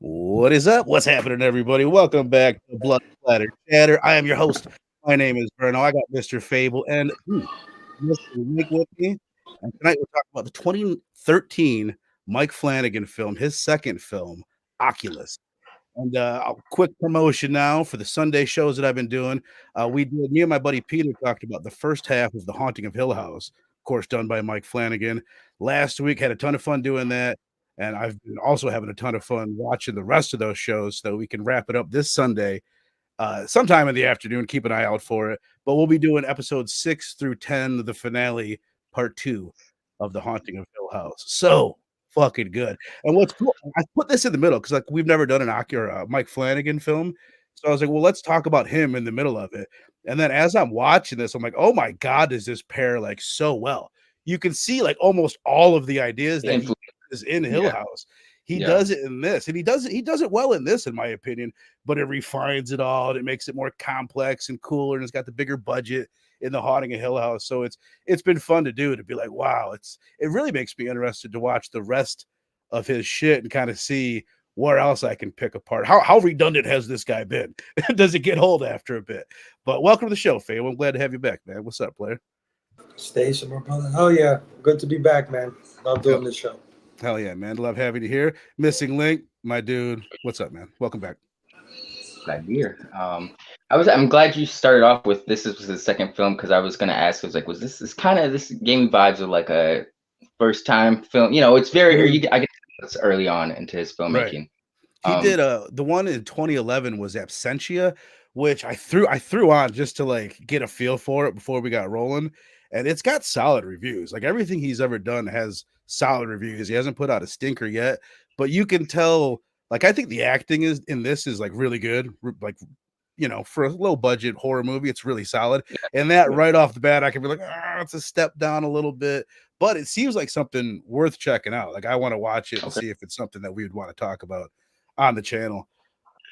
What is up? What's happening, everybody? Welcome back to Blood Splatter Chatter. I am your host. My name is Bruno. I got Mr. Fable and Mr. Nick with me. And tonight we're talking about the 2013 Mike Flanagan film, his second film, Oculus. And a quick promotion now for the Sunday shows that I've been doing. Me and my buddy Peter talked about the first half of The Haunting of Hill House, of course, done by Mike Flanagan. Last week, had a ton of fun doing that. And I've been also having a ton of fun watching the rest of those shows so we can wrap it up this Sunday, sometime in the afternoon. Keep an eye out for it. But we'll be doing episodes 6 through 10 of the finale, part 2 of The Haunting of Hill House. So fucking good. And what's cool, I put this in the middle because like we've never done an Mike Flanagan film. So I was like, well, let's talk about him in the middle of it. And then as I'm watching this, I'm like, oh my God, does this pair like so well? You can see like almost all of the ideas that he is in Hill House. He does it in this, and he does it well in this, in my opinion, but it refines it all and it makes it more complex and cooler, and it's got the bigger budget in The Haunting of Hill House. So it's been fun to do, to be like, wow, it really makes me interested to watch the rest of his shit and kind of see where else I can pick apart. How redundant has this guy been? Does it get old after a bit? But welcome to the show, Faye. I'm glad to have you back, man. What's up, player? Station, my brother. Oh yeah, good to be back, man. Love doing this show. Hell yeah, man. Love having you here. Missing Link, my dude. What's up, man? Welcome back. Glad to be here. I'm glad you started off with this was the second film, because I was gonna ask, was this kind of this gaming vibes of like a first time film? You know, it's very I get it's early on into his filmmaking. Right. He did the one in 2011 was Absentia, which I threw on just to like get a feel for it before we got rolling. And it's got solid reviews. Like everything he's ever done has solid reviews. He hasn't put out a stinker yet, but you can tell, like, I think the acting is in this is like really good. Like, you know, for a low budget horror movie, it's really solid. And that right off the bat, I can be like, it's a step down a little bit, but it seems like something worth checking out. Like I want to watch it and see if it's something that we would want to talk about on the channel.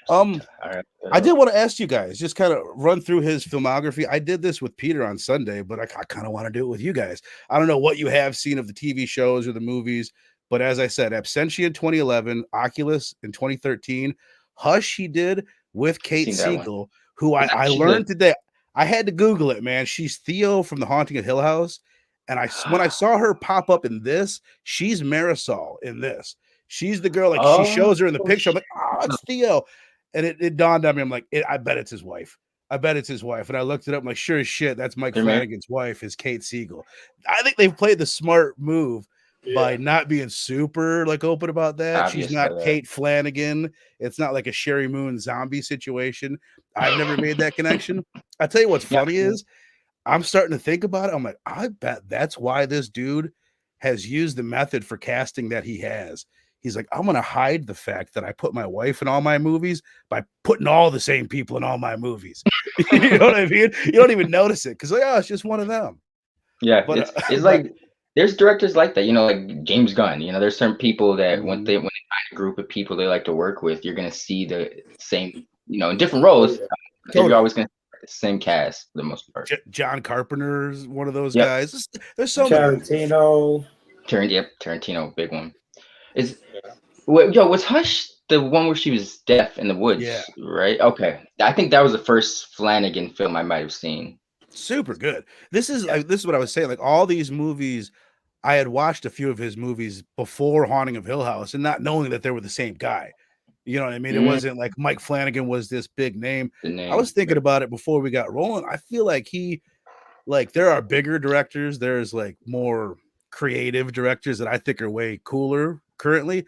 I did want to ask you guys, just kind of run through his filmography. I did this with Peter on Sunday, but I kind of want to do it with you guys. I don't know what you have seen of the TV shows or the movies, but as I said, Absentia in 2011, Oculus in 2013, Hush he did with Kate Siegel, who I learned today. I had to Google it, man. She's Theo from The Haunting of Hill House. And when I saw her pop up in this, she's Marisol in this. She's the girl, like she shows her in the picture. I'm like, it's Theo. And it dawned on me. I'm like, I bet it's his wife. I bet it's his wife. And I looked it up. I'm like, sure as shit, that's Mike Flanagan's wife, is Kate Siegel. I think they've played the smart move by not being super like open about that. She's not Kate Flanagan. It's not like a Sherry Moon zombie situation. I've never made that connection. I tell you what's funny is I'm starting to think about it. I'm like, I bet that's why this dude has used the method for casting that he has. He's like, I'm going to hide the fact that I put my wife in all my movies by putting all the same people in all my movies. You know what I mean? You don't even notice it because, it's just one of them. Yeah, but it's like there's directors like that, you know, like James Gunn. You know, there's certain people that when they find a group of people they like to work with, you're going to see the same, you know, in different roles. You're always going to see the same cast for the most part. John Carpenter's one of those guys. There's so Tarantino. Tarantino, big one. Was Hush the one where she was deaf in the woods? Yeah. Right. Okay. I think that was the first Flanagan film I might have seen. Super good. This is what I was saying. Like all these movies, I had watched a few of his movies before Haunting of Hill House, and not knowing that they were the same guy. You know what I mean? It wasn't like Mike Flanagan was this big name. I was thinking about it before we got rolling. I feel like there are bigger directors. There's like more creative directors that I think are way cooler currently,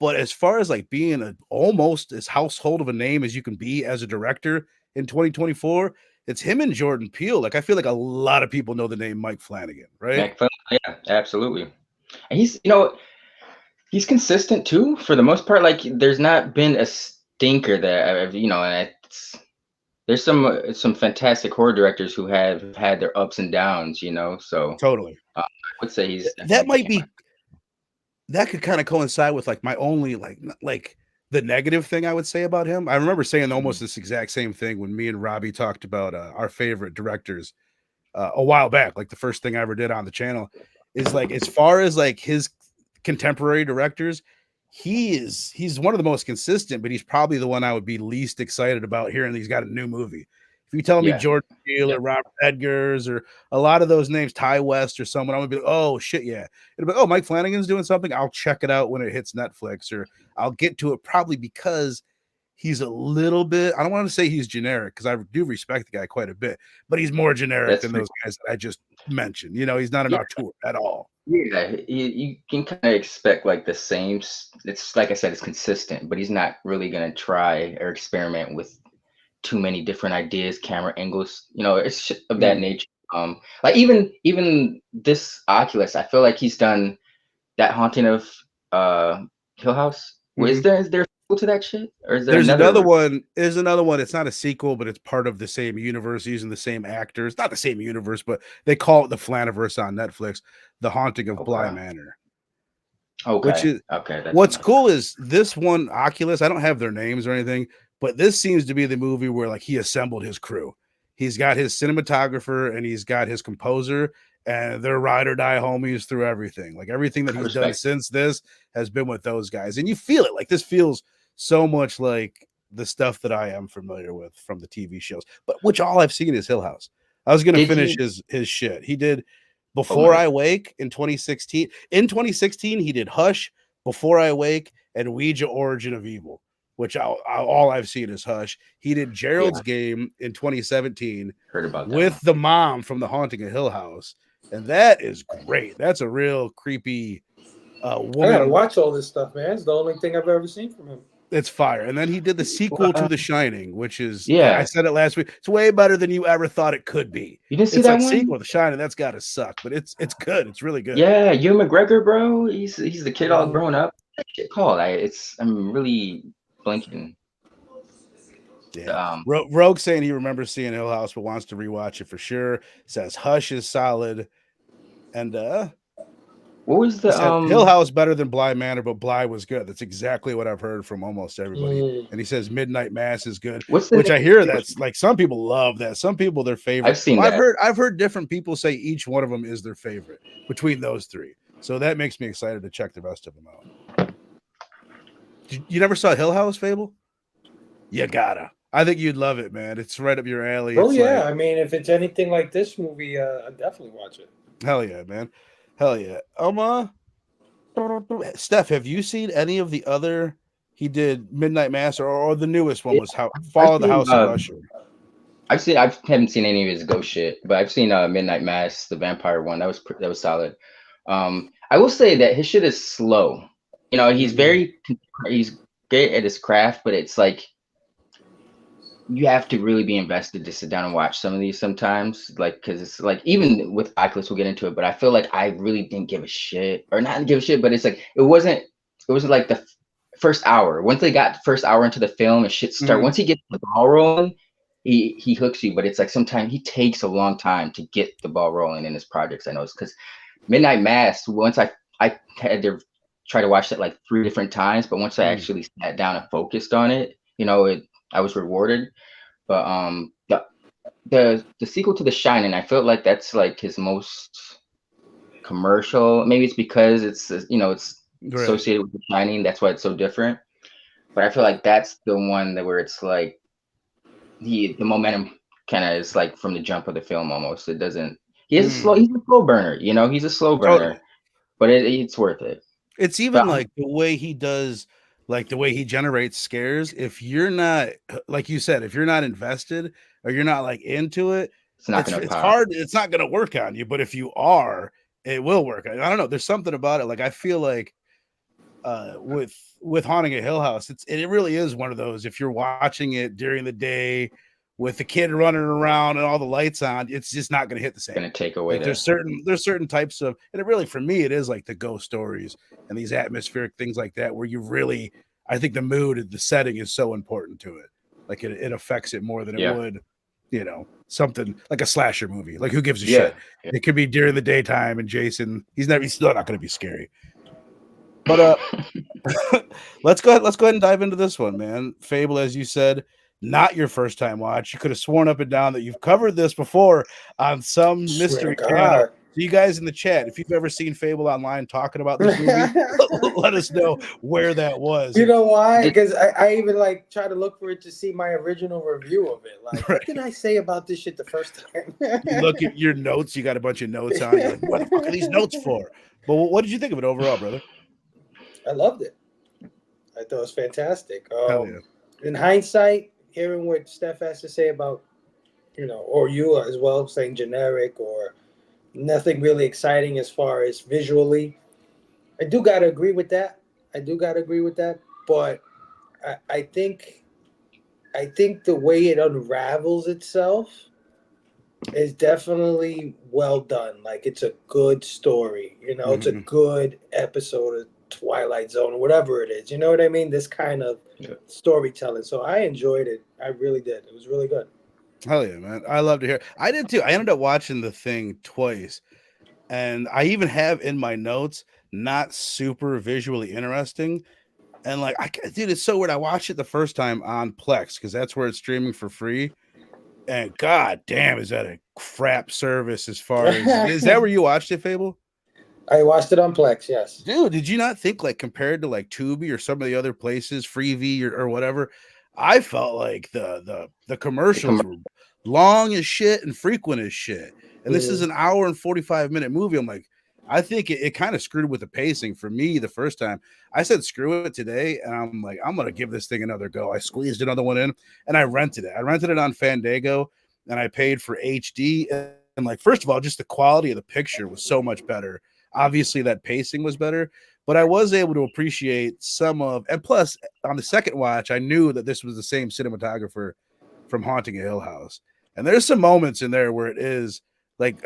but as far as like being almost as household of a name as you can be as a director in 2024, it's him and Jordan Peele. Like I feel like a lot of people know the name Mike Flanagan, right? Yeah, absolutely. And he's consistent too for the most part. Like there's not been a stinker that and there's some fantastic horror directors who have had their ups and downs, you know. So totally, I would say that could kind of coincide with like my only like the negative thing I would say about him. I remember saying almost this exact same thing when me and Robbie talked about our favorite directors a while back. Like the first thing I ever did on the channel is like, as far as like his contemporary directors, he's one of the most consistent, but he's probably the one I would be least excited about hearing he's got a new movie. If you tell me Yeah. Jordan Peele or Robert Edgars or a lot of those names, Ty West or someone, I'm gonna be like, oh shit, yeah. It'll be, oh, Mike Flanagan's doing something. I'll check it out when it hits Netflix, or I'll get to it probably because he's a little bit, I don't want to say he's generic because I do respect the guy quite a bit, but he's more generic than those guys that I just mentioned. You know, he's not an auteur at all. Yeah, you can kind of expect like the same. It's like I said, it's consistent, but he's not really gonna try or experiment with too many different ideas, camera angles. You know, it's shit of that nature. Like even this Oculus, I feel like he's done that Haunting of Hill House. Is there a sequel to that shit, or is there There's another another one? There's another one. It's not a sequel, but it's part of the same universe, using the same actors. Not the same universe, but they call it the Flaniverse on Netflix. The Haunting of Bly Manor. Okay. Which is That's what's cool is this one Oculus. I don't have their names or anything, but this seems to be the movie where like he assembled his crew. He's got his cinematographer and he's got his composer, and they're ride or die homies through everything. Like everything that he's done since this has been with those guys, and you feel it. Like this feels so much like the stuff that I am familiar with from the TV shows, but which all I've seen is Hill House. I was going to finish his shit. He did Before I Wake in 2016. In 2016, he did Hush, Before I Wake, and Ouija Origin of Evil, which all I've seen is Hush. He did Gerald's Game in 2017. Heard about that with the mom from The Haunting of Hill House, and that is great. That's a real creepy woman. I gotta watch all this stuff, man. It's the only thing I've ever seen from him. It's fire. And then he did the sequel to The Shining, which is, I said it last week, it's way better than you ever thought it could be. You didn't see that one? Sequel to The Shining, that's got to suck, but it's good. It's really good. Yeah, Ewan McGregor, bro. He's the kid all grown up. Shit called. I'm really blanking. Yeah. Rogue saying he remembers seeing Hill House but wants to rewatch it for sure. Says Hush is solid. And what was the Hill House better than Bly Manor, but Bly was good. That's exactly what I've heard from almost everybody. And he says Midnight Mass is good, which I hear that's like some people love that. Some people their favorite. I've seen that. I've heard different people say each one of them is their favorite between those three. So that makes me excited to check the rest of them out. You never saw Hill House, Fable? You gotta. I think you'd love it, man. It's right up your alley. Oh yeah, I mean, if it's anything like this movie, I'd definitely watch it. Hell yeah, man. Hell yeah. Steph, have you seen any of the other? He did Midnight Mass, or the newest one was Follow the House of Usher. I haven't seen any of his ghost shit, but I've seen Midnight Mass, the vampire one. That was solid. I will say that his shit is slow. You know, he's he's great at his craft, but it's like you have to really be invested to sit down and watch some of these sometimes, like, because it's like, even with Oculus, we'll get into it, but I feel like I really didn't give a shit, or not give a shit, but it's like it wasn't like the first hour. Once they got the first hour into the film and shit start, once he gets the ball rolling, he hooks you. But it's like sometimes he takes a long time to get the ball rolling in his projects. I know it's because Midnight Mass, once I had to try to watch that like 3 different times, but once I actually sat down and focused on it, you know, I was rewarded. But the sequel to The Shining, I felt like that's like his most commercial. Maybe it's because it's, you know, it's associated with The Shining. That's why it's so different. But I feel like that's the one where it's like the momentum kind of is like from the jump of the film almost. It doesn't. He's a slow burner. You know, he's a slow burner, but it's worth it. It's even like the way he does. Like the way he generates scares, if you're not, like you said, if you're not invested or you're not like into it, it's hard. It's not going to work on you. But if you are, it will work. I don't know. There's something about it. Like I feel like with Haunting a Hill House, it really is one of those. If you're watching it during the day with the kid running around and all the lights on, it's just not going to hit the same. Going to take away. Like there's certain types of, and it really, for me, it is like the ghost stories and these atmospheric things like that, where you really, I think the mood, the setting is so important to it. Like it affects it more than it would, you know, something like a slasher movie. Like who gives a shit? Yeah. It could be during the daytime and Jason, he's still not going to be scary. But let's go ahead and dive into this one, man. Fable, as you said, not your first time watch. You could have sworn up and down that you've covered this before on some mystery channel. you guys in the chat, if you've ever seen Fable online talking about this movie, let us know where that was. You know why? Because I even like try to look for it to see my original review of it. Like, Right. what did I say about this shit the first time? You look at your notes, you got a bunch of notes on. You're like, what the fuck are these notes for? But what did you think of it overall, brother? I loved it. I thought it was fantastic. Hell yeah. In hindsight, hearing what Steph has to say about, or you as well, saying generic or nothing really exciting as far as visually, I do got to agree with that. But I think the way it unravels itself is definitely well done. Like, it's a good story. It's a good episode of Twilight Zone or whatever it is. You know what I mean? This kind of storytelling. So I enjoyed it. I really did. It was really good. Hell yeah, man. I love to hear. I did too. I ended up watching the thing twice. And I even have in my notes, not super visually interesting. And like, dude, it's so weird. I watched it the first time on Plex because that's where it's streaming for free. And god damn, is that a crap service as far as is that where you watched it, Fable? I watched it on Plex, yes. Dude, did you not think like compared to like Tubi or some of the other places, Freevee or whatever? I felt like the commercials were long as shit and frequent as shit. And this is an hour and 45-minute movie. I'm like, I think it kind of screwed with the pacing for me the first time. I said, screw it today. And I'm like, I'm going to give this thing another go. I squeezed another one in and I rented it. I rented it on Fandango and I paid for HD. And like, first of all, just the quality of the picture was so much better. Obviously, that pacing was better, but I was able to appreciate some of, and plus on the second watch, I knew that this was the same cinematographer from Haunting a Hill House. And there's some moments in there where it is like,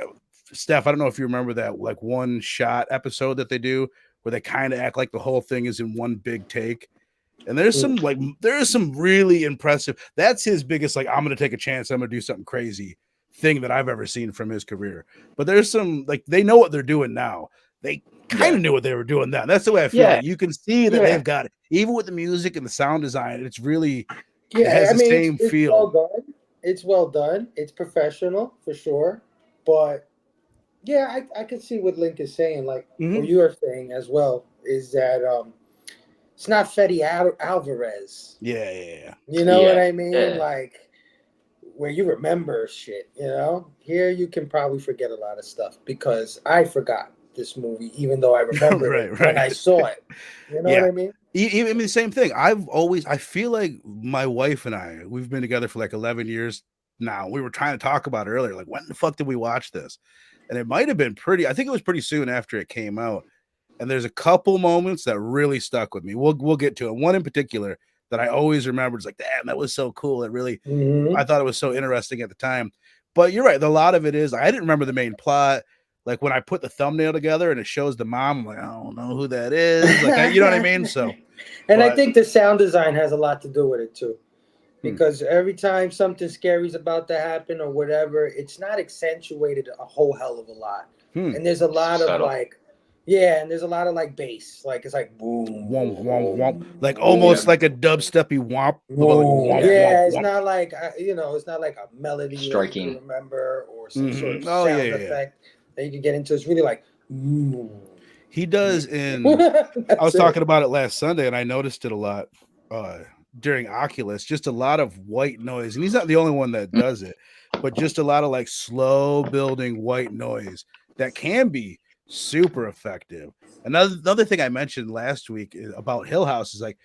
Steph, I don't know if you remember that like one shot episode that they do where they kind of act like the whole thing is in one big take. And there's some really impressive. That's his biggest, like, I'm going to take a chance. I'm going to do something crazy thing that I've ever seen from his career. But there's some, like, they know what they're doing now. They kind of knew what they were doing then. That's the way I feel. Like you can see that they've got it, even with the music and the sound design. It's really, it has the same feel. Well done. It's well done. It's professional for sure. But yeah, I can see what Link is saying, like what you are saying as well, is that it's not Fede Alvarez. Yeah. You know what I mean? Yeah. Like where you remember shit, Here you can probably forget a lot of stuff because I forgot this movie, even though I remember it when I saw it. You know what I mean? Even the same thing. I feel like my wife and we've been together for like 11 years now. We were trying to talk about it earlier, like when the fuck did we watch this? And it might have been I think it was pretty soon after it came out. And there's a couple moments that really stuck with me. We'll get to it. One in particular that I always remember is like, damn, that was so cool. It really, I thought it was so interesting at the time. But you're right. A lot of it is, I didn't remember the main plot. Like when I put the thumbnail together and it shows the mom, I'm like, I don't know who that is. Like, you know what I mean? So, I think the sound design has a lot to do with it too. Because every time something scary is about to happen or whatever, it's not accentuated a whole hell of a lot. And there's a lot of like, and there's a lot of like bass. Like it's like boom, womp, womp, womp. Like almost like a dubsteppy womp. It's not like, it's not like a melody striking that you remember or some sort of sound effect that you can get into. It's really like, he does I was talking about it last Sunday and I noticed it a lot. During Oculus, just a lot of white noise, and he's not the only one that does it, but just a lot of like slow building white noise that can be super effective. Another thing I mentioned last week about Hill House is like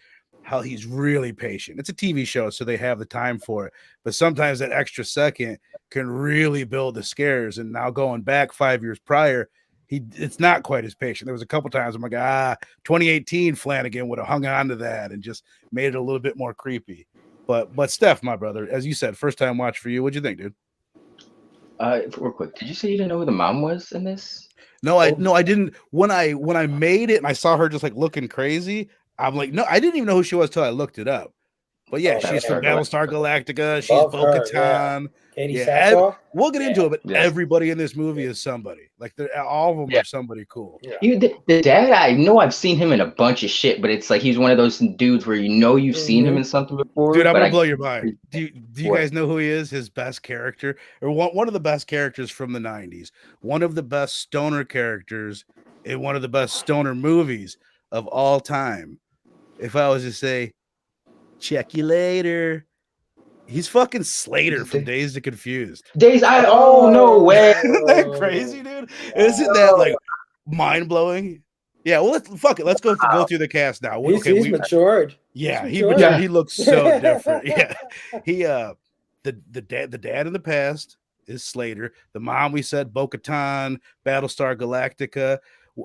how he's really patient. It's a TV show, so they have the time for it, but sometimes that extra second can really build the scares. And now going back 5 years prior, it's not quite as patient. There was a couple times I'm like, 2018 Flanagan would have hung on to that and just made it a little bit more creepy. But Steph, my brother, as you said, first time watch for you. What'd you think, dude? Real quick, did you say you didn't know who the mom was in this? No, I didn't. When I made it and I saw her just like looking crazy, I'm like, no, I didn't even know who she was till I looked it up. But yeah, Oh, she's man. from Battlestar Galactica. She's Love her, yeah. Bo-Katan. Katie Yeah, Sackhoff. we'll get into it, but Yes. everybody in this movie Yeah. is somebody. Like all of them Yeah. are somebody cool. Yeah. The dad, I know I've seen him in a bunch of shit, but it's like he's one of those dudes where you've seen him in something before. Dude, I'm but gonna blow your mind. Do you What? guys know who he is? His best character, or one of the best characters from the '90s, one of the best stoner characters in one of the best stoner movies of all time. If I was to say, check you later. He's fucking Slater from Dazed and Confused. Oh, no way. Isn't that crazy, dude? Isn't that like mind blowing? Yeah, well, fuck it. Let's go through the cast now. He's matured. Yeah, he's matured. Yeah. He looks so different. Yeah, he the dad in the past is Slater. The mom, we said, Bo-Katan, Battlestar Galactica.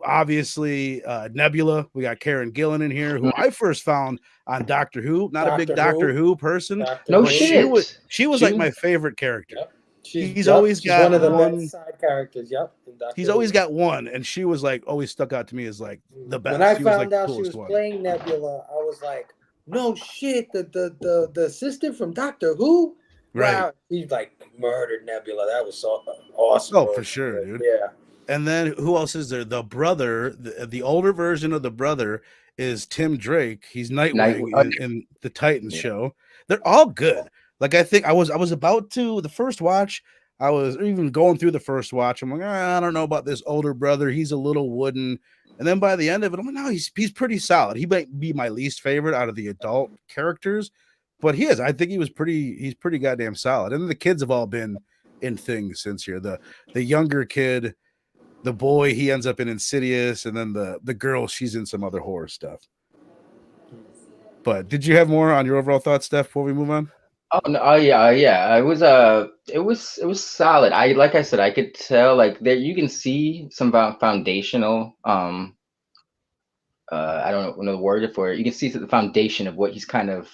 Obviously, Nebula. We got Karen Gillen in here, who I first found on Doctor Who. Not a big Doctor Who person. No shit. She was like my favorite character. Yep. He's always got one of the best side characters. Yep. He's always got one, and she was like always stuck out to me as like the best. When I found out she was playing Nebula, I was like, "No shit!" The assistant from Doctor Who. Right. Wow. He like murdered Nebula. That was so awesome. Oh, for sure, dude. Yeah. And then who else is there? The brother, the older version of the brother is Tim Drake. He's Nightwing in the Titans show. They're all good. Like I think I was about to the first watch. I was even going through the first watch. I'm like, I don't know about this older brother. He's a little wooden. And then by the end of it, I'm like, no, he's pretty solid. He might be my least favorite out of the adult characters, but he is. I think he's pretty goddamn solid. And the kids have all been in things since here. The younger kid. The boy, he ends up in Insidious, and then the girl, she's in some other horror stuff. But did you have more on your overall thoughts, Steph, before we move on? Oh no, yeah. It was solid. Like I said, I could tell like there you can see some foundational. I don't know the word for it. You can see the foundation of what he's kind of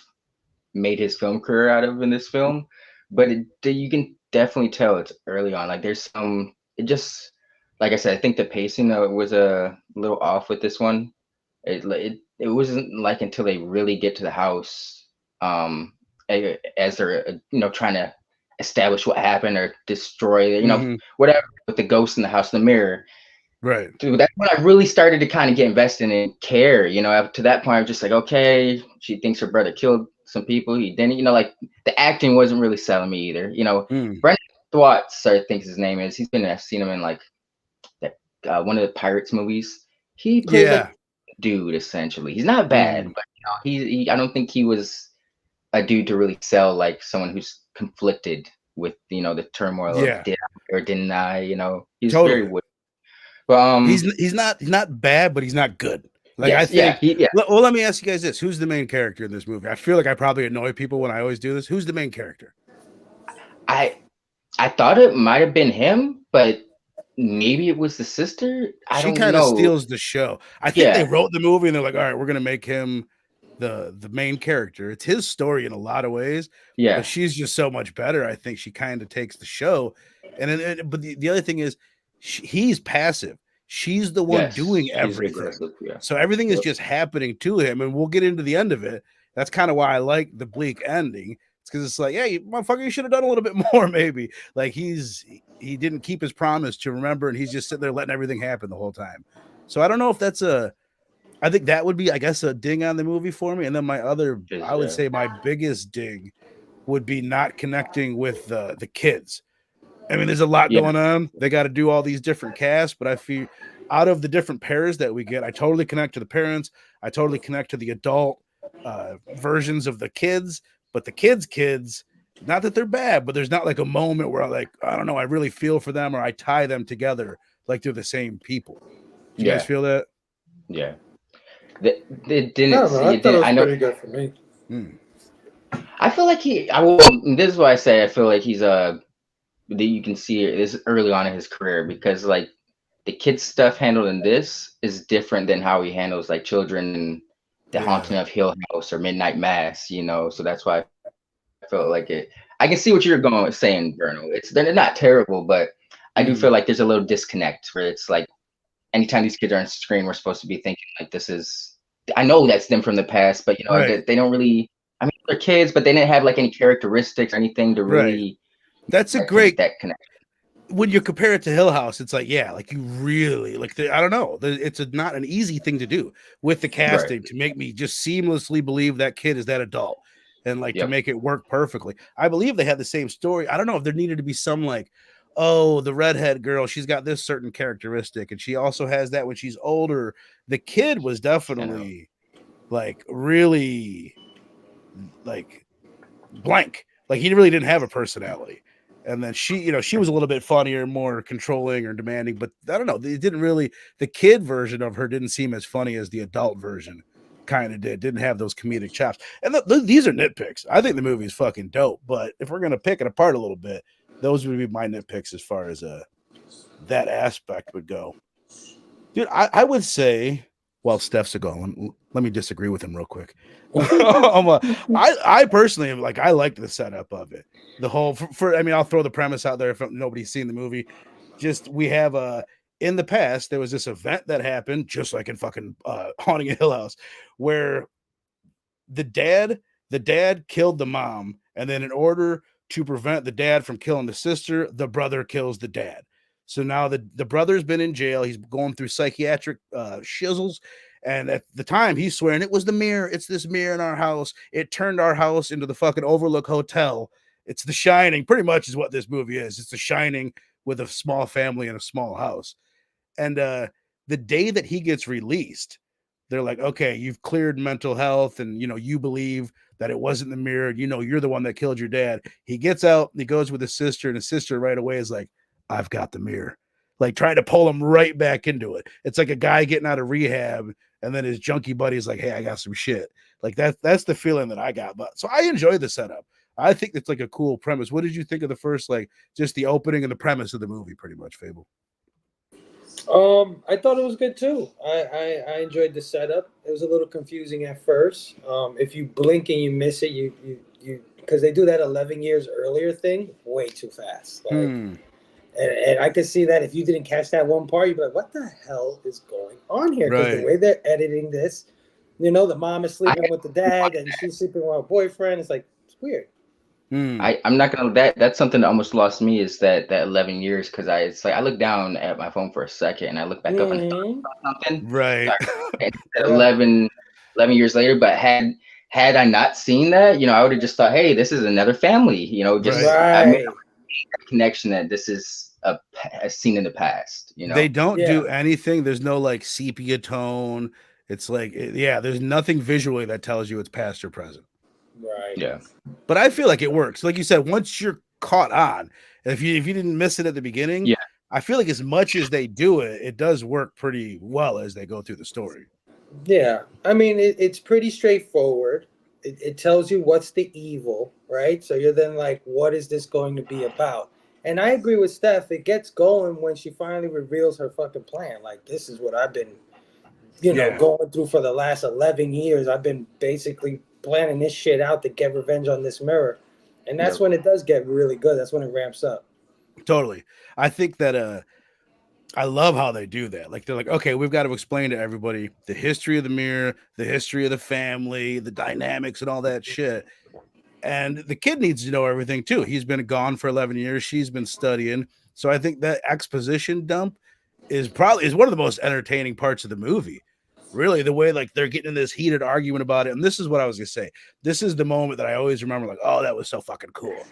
made his film career out of in this film, but you can definitely tell it's early on. Like there's some. It just. Like I said, I think the pacing was a little off with this one. It wasn't like until they really get to the house, as they're trying to establish what happened or destroy, whatever with the ghost in the house, the mirror. Right. Dude, that's when I really started to kind of get invested and care. Up to that point, I was just like, okay, she thinks her brother killed some people. He didn't. Like the acting wasn't really selling me either. Brendan Thwaites, I think his name is. I've seen him in like. One of the Pirates movies. He plays like a dude essentially. He's not bad, but I don't think he was a dude to really sell like someone who's conflicted with the turmoil of did or didn't I. He's very weird. But he's not bad, but he's not good. Like I think. Well, let me ask you guys this: who's the main character in this movie? I feel like I probably annoy people when I always do this. Who's the main character? I thought it might have been him, but. Maybe it was the sister. She kind of steals the show. I think they wrote the movie and they're like, all right, we're gonna make him the main character. It's his story in a lot of ways. Yeah, but she's just so much better. I think she kind of takes the show. But the other thing is, he's passive. She's the one doing everything. So everything is just happening to him, and we'll get into the end of it. That's kind of why I like the bleak ending. It's because it's like, yeah, motherfucker, you should have done a little bit more, maybe. Like he didn't keep his promise to remember, and he's just sitting there letting everything happen the whole time. So I don't know if that's I think that would be, I guess, a ding on the movie for me. And then I would say my biggest ding would be not connecting with the kids. I mean, there's a lot going on. They got to do all these different casts, but I feel out of the different pairs that we get, I totally connect to the parents. I totally connect to the adult versions of the kids, but the kids, not that they're bad, but there's not like a moment where I don't know, I really feel for them or I tie them together like they're the same people. Do you guys feel that? Yeah. They didn't. I thought it was pretty good for me. I feel like this is why I say I feel like he's that you can see this early on in his career, because like the kids stuff handled in this is different than how he handles like children and the Haunting of Hill House or Midnight Mass, so that's why I felt like it. I can see what you're saying, Bruno. They're not terrible, but I do feel like there's a little disconnect where it's like anytime these kids are on screen, we're supposed to be thinking like this is. I know that's them from the past, but they don't really I mean, they're kids, but they didn't have like any characteristics or anything to Right. really That's a great that connection. when you compare it to Hill House, it's like, yeah, like you really like I don't know. It's not an easy thing to do with the casting to make me just seamlessly believe that kid is that adult and like to make it work perfectly. I believe they had the same story. I don't know if there needed to be some like, oh, the redhead girl, she's got this certain characteristic and she also has that when she's older. The kid was definitely like really like blank. Like he really didn't have a personality. And then she, you know, she was a little bit funnier, more controlling or demanding, but I don't know. It didn't really, the kid version of her didn't seem as funny as the adult version kind of did. Didn't have those comedic chops. And these are nitpicks. I think the movie is fucking dope, but if we're going to pick it apart a little bit, those would be my nitpicks as far as that aspect would go. Dude, I would say, while Steph's a going, let me disagree with him real quick. I personally am like, I liked the setup of it. The whole I mean, I'll throw the premise out there if nobody's seen the movie. Just we have in the past, there was this event that happened, just like in fucking Haunting a Hill House, where the dad killed the mom, and then in order to prevent the dad from killing the sister, the brother kills the dad. So now the brother's been in jail. He's going through psychiatric shizzles. And at the time, he's swearing it was the mirror. It's this mirror in our house. It turned our house into the fucking Overlook Hotel. It's The Shining, pretty much is what this movie is. It's The Shining with a small family in a small house. And the day that he gets released, they're like, okay, you've cleared mental health and, you know, you believe that it wasn't the mirror. You know, you're the one that killed your dad. He gets out, he goes with his sister, and his sister right away is like, I've got the mirror. Like trying to pull him right back into it. It's like a guy getting out of rehab and then his junkie buddy's like, hey, I got some shit. Like that's the feeling that I got. But so I enjoy the setup. I think it's like a cool premise. What did you think of the first, like just the opening and the premise of the movie, pretty much, Fable? I thought it was good too. I enjoyed the setup. It was a little confusing at first. If you blink and you miss it, you because they do that 11 years earlier thing way too fast. Like, and I could see that if you didn't catch that one part, you'd be like, what the hell is going on here? Because the way they're editing this, you know, the mom is sleeping with the dad and she's sleeping with her boyfriend. It's like, it's weird. I'm not gonna that's something that almost lost me is that 11 years because it's like I look down at my phone for a second and I look back up and I thought something. Right. 11 years later, but had I not seen that, you know, I would have just thought, hey, this is another family, you know, just I made a connection that this is a scene in the past, you know. They don't do anything. There's no like sepia tone. It's like, there's nothing visually that tells you it's past or present. Right. Yeah. But I feel like it works. Like you said, once you're caught on, if you didn't miss it at the beginning, I feel like as much as they do it, it does work pretty well as they go through the story. Yeah. I mean, it's pretty straightforward. It tells you what's the evil, right? So you're then like, what is this going to be about? And I agree with Steph. It gets going when she finally reveals her fucking plan. Like, this is what I've been, you know, going through for the last 11 years. I've been basically planning this shit out to get revenge on this mirror. And that's when it does get really good. That's when it ramps up. Totally. I think that I love how they do that. Like they're like, okay, we've got to explain to everybody the history of the mirror, the history of the family, the dynamics and all that shit. And the kid needs to know everything too. He's been gone for 11 years. She's been studying. So I think that exposition dump is one of the most entertaining parts of the movie. Really, the way like they're getting in this heated argument about it. And this is what I was gonna say. This is the moment that I always remember, like, oh, that was so fucking cool.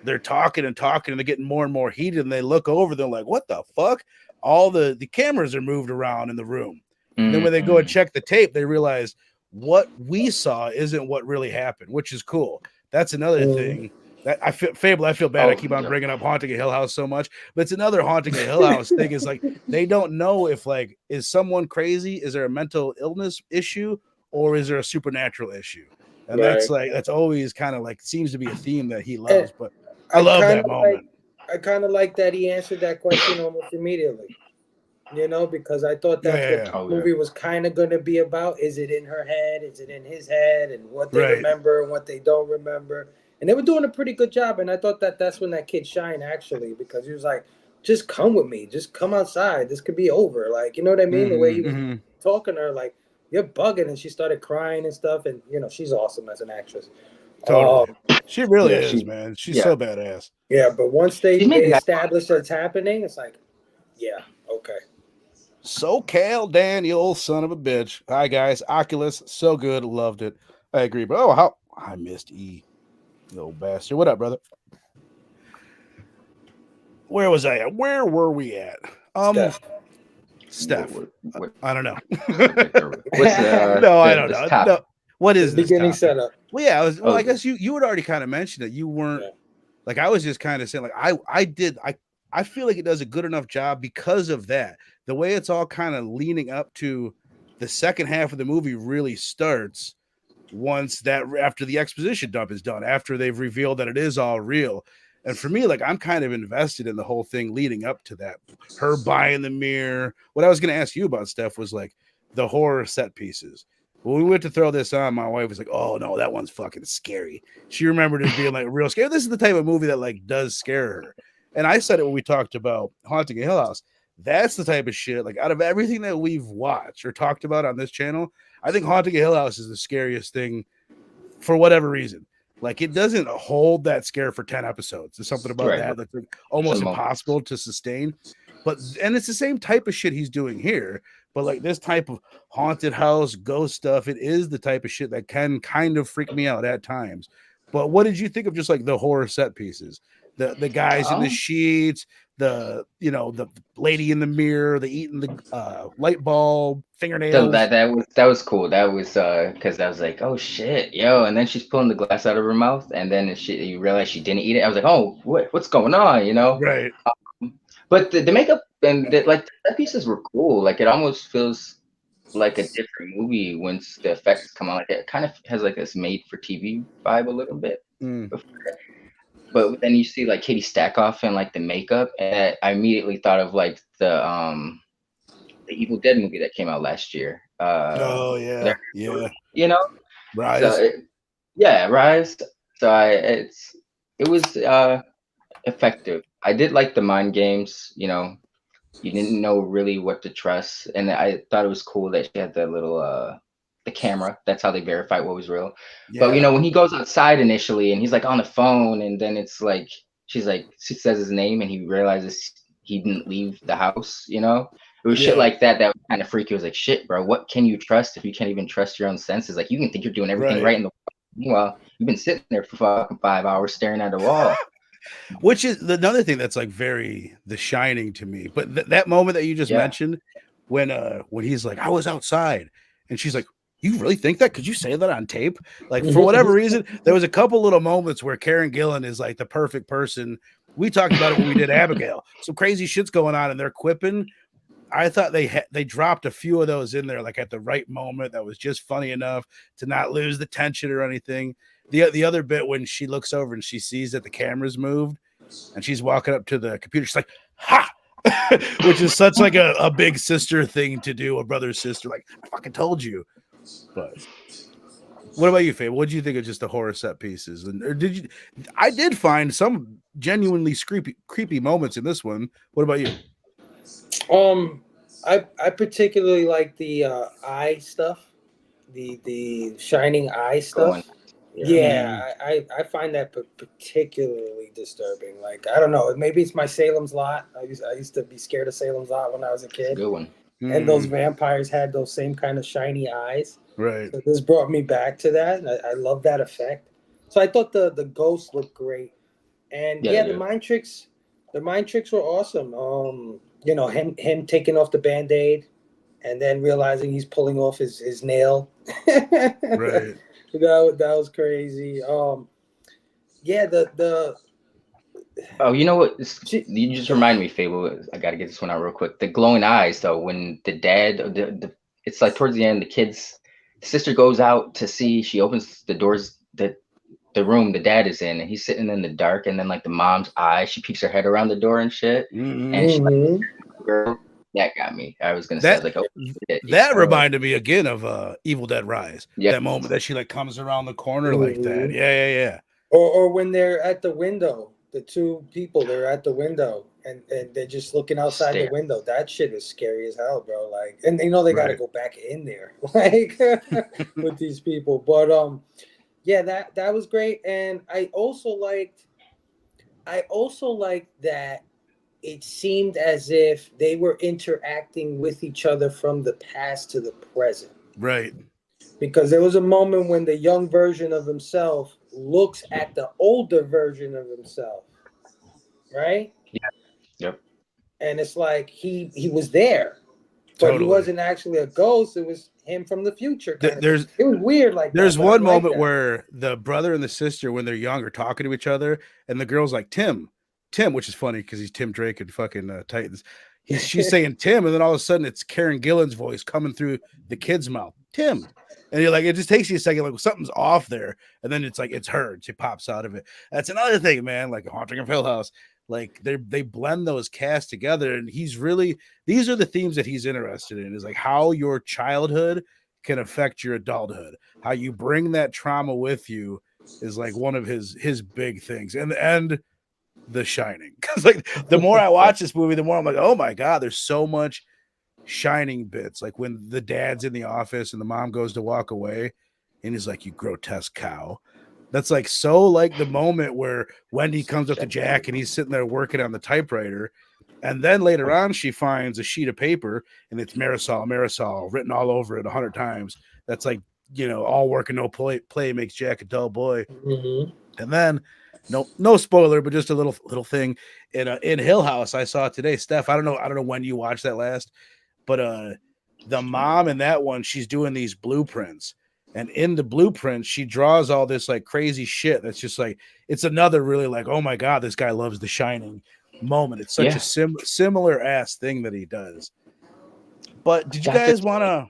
They're talking and talking, and they're getting more and more heated, and they look over, they're like, what the fuck? All the cameras are moved around in the room. And then when they go and check the tape, they realize what we saw isn't what really happened, which is cool. That's another thing. That I feel bad. I keep on bringing up Haunting a Hill House so much, but it's another Haunting a Hill House thing. Is like they don't know if like is someone crazy? Is there a mental illness issue or is there a supernatural issue? And that's always kind of like seems to be a theme that he loves. But I love that moment. I kind of like that he answered that question almost immediately. You know, because I thought that's what the movie was kind of going to be about. Is it in her head? Is it in his head? And what they remember and what they don't remember. And they were doing a pretty good job. And I thought that's when that kid shined, actually, because he was like, just come with me. Just come outside. This could be over. Like, you know what I mean? The way he was talking to her, like, you're bugging, and she started crying and stuff, and she's awesome as an actress. Totally. She really Yeah, is, man. She's yeah. so badass. Yeah, but once they She's made that establish that's happening, it's like, yeah, okay. SoCal Dan, you old son of a bitch. Hi guys, Oculus, so good, loved it. I agree, but how I missed E, you old bastard. What up, brother? Where was I at? Where were we at? Steph. what I don't know. subject are we? What's No, I don't this know. topic? No. What is The this beginning topic? setup. Well, yeah, Oh, I guess you had already kind of mentioned that you weren't like I was just kind of saying like I feel like it does a good enough job because of that. The way it's all kind of leaning up to the second half of the movie really starts once that after the exposition dump is done, after they've revealed that it is all real. And for me, like I'm kind of invested in the whole thing leading up to that. Her buying the mirror. What I was going to ask you about, Steph, was like the horror set pieces. When we went to throw this on, my wife was like, "Oh no, that one's fucking scary." She remembered it being like real scary. This is the type of movie that like does scare her. And I said it when we talked about Haunting a Hill House. That's the type of shit. Like out of everything that we've watched or talked about on this channel, I think Haunting a Hill House is the scariest thing for whatever reason. Like it doesn't hold that scare for 10 episodes. There's something about that that's like almost impossible to sustain. And it's the same type of shit he's doing here. But like this type of haunted house ghost stuff, it is the type of shit that can kind of freak me out at times. But what did you think of just like the horror set pieces? The guys in the sheets, the lady in the mirror, the eating the light bulb, fingernails. That was cool. That was because I was like, oh shit, yo, and then she's pulling the glass out of her mouth, and then you realize she didn't eat it. I was like, oh, what's going on, Right. But the makeup and like the pieces were cool. Like it almost feels like a different movie once the effects come on. Like it kind of has like this made for TV vibe a little bit. But then you see like Katie Stackoff and like the makeup, and I immediately thought of like the Evil Dead movie that came out last year. Oh yeah, Rise. So Rise. So it was effective. I did like the mind games. You didn't know really what to trust, and I thought it was cool that she had the little the camera. That's how they verified what was real. Yeah. But when he goes outside initially and he's like on the phone, and then it's like she says his name and he realizes he didn't leave the house. It was shit like that was kind of freaky. It was like, shit, bro, what can you trust if you can't even trust your own senses? Like you can think you're doing everything right in the world. Meanwhile, you've been sitting there for fucking 5 hours staring at a wall. Which is another thing that's like very The Shining to me. But that moment that you just mentioned, when he's like, I was outside, and she's like, you really think that? Could you say that on tape? Like for whatever reason, there was a couple little moments where Karen Gillen is like the perfect person. We talked about it when we did Abigail. Some crazy shit's going on, and they're quipping. I thought they dropped a few of those in there, like at the right moment. That was just funny enough to not lose the tension or anything. The other bit when she looks over and she sees that the camera's moved and she's walking up to the computer, she's like, ha, which is such like a big sister thing to do, a brother sister. Like, I fucking told you. But what about you, Faye? What did you think of just the horror set pieces? I did find some genuinely creepy moments in this one. What about you? I particularly like the eye stuff, the shining eye stuff. I find that particularly disturbing. Like I don't know, maybe it's my Salem's Lot. I used to be scared of Salem's Lot when I was a kid. Good one. And those vampires had those same kind of shiny eyes. Right. So this brought me back to that. I love that effect. So I thought the ghosts looked great, and the mind tricks were awesome. Him taking off the Band-Aid and then realizing he's pulling off his nail. Right. That was crazy. The Oh, you know what? You just remind me, Fable. I gotta get this one out real quick. The glowing eyes, though, when the dad, it's like towards the end, the sister goes out to see. She opens the doors, the room the dad is in, and he's sitting in the dark. And then like the mom's eye, she peeks her head around the door and shit. And she girl, that got me. I was gonna say, I was like, oh, shit, that reminded me again of Evil Dead Rise. That moment that she like comes around the corner like that. Yeah. Or when they're at the window, the two people, they're at the window and they're just looking outside the Stare. window. That shit is scary as hell, bro. Like, and they know they got to Right. go back in there, like with these people. But yeah, that was great, and I also liked that it seemed as if they were interacting with each other from the past to the present. Right. Because there was a moment when the young version of himself looks at the older version of himself, right? Yeah. Yep. And it's like he was there, but he Totally. wasn't actually a ghost. It was him from the future, kind of thing. There's It was weird like that. There's But I one like moment that. where the brother and the sister, when they're young, are talking to each other, and the girl's like, Tim, which is funny because he's Tim Drake and fucking Titans. She's saying Tim, and then all of a sudden it's Karen Gillen's voice coming through the kid's mouth, Tim. And you're like, it just takes you a second, like something's off there, and then it's like it's her, and she pops out of it. That's another thing, man. Like Haunting of Hill House, like they blend those casts together, and he's really these are the themes that he's interested in. Is like how your childhood can affect your adulthood, how you bring that trauma with you is like one of his big things. And The Shining, because like the more I watch this movie, the more I'm like, oh my god, there's so much Shining bits. Like when the dad's in the office and the mom goes to walk away, and he's like, "You grotesque cow." That's like so like the moment where Wendy comes up to Jack and he's sitting there working on the typewriter. And then later on, she finds a sheet of paper and it's Marisol written all over it 100 times. That's like, all work and no play makes Jack a dull boy. Mm-hmm. And then, no spoiler, but just a little thing in Hill House I saw today. Steph, I don't know when you watched that last, but the mom in that one, she's doing these blueprints. And in the blueprint, she draws all this like crazy shit. That's just like, it's another really like, oh my God, this guy loves The Shining moment. It's such a similar ass thing that he does. But did you guys want to?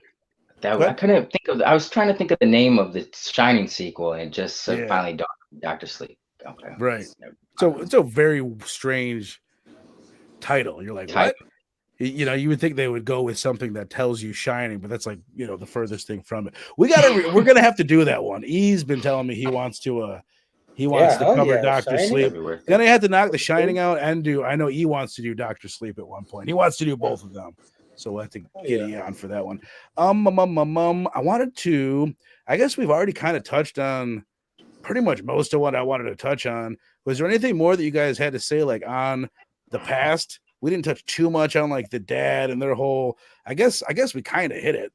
I couldn't think of. I was trying to think of the name of the Shining sequel, and just finally Doctor Sleep. Okay, right. So it's a very strange title. You're like, what? You would think they would go with something that tells you Shining, but that's like, the furthest thing from it. We're gonna have to do that one. He's been telling me he wants to cover Doctor Sleep. Then I had to knock The Shining out and I know he wants to do Doctor Sleep at one point. He wants to do both of them. So we'll have to get you on for that one. I wanted to, I guess we've already kind of touched on pretty much most of what I wanted to touch on. Was there anything more that you guys had to say, like on the past? We didn't touch too much on like the dad and their whole, I guess we kind of hit it.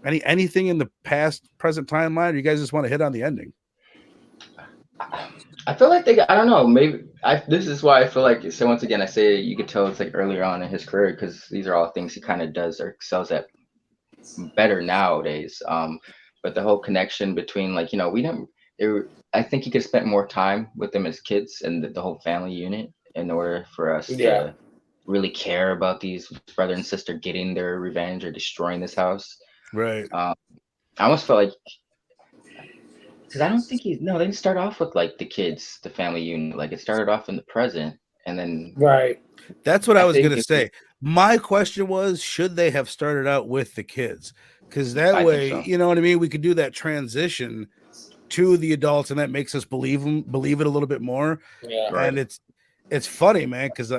Anything in the past, present timeline, or you guys just want to hit on the ending? I feel like I don't know, maybe this is why I feel like, so once again, I say you could tell it's like earlier on in his career, because these are all things he kind of does or excels at better nowadays. But the whole connection between like, I think he could spend more time with them as kids and the whole family unit in order for us to really care about these brother and sister getting their revenge or destroying this house. Right. I almost felt like, because I don't think they didn't start off with like the kids, the family unit. Like it started off in the present, and then That's what I was gonna say. My question was, should they have started out with the kids? Because that way, you know what I mean. We could do that transition to the adults, and that makes us believe it a little bit more. Yeah, and it's funny, man, because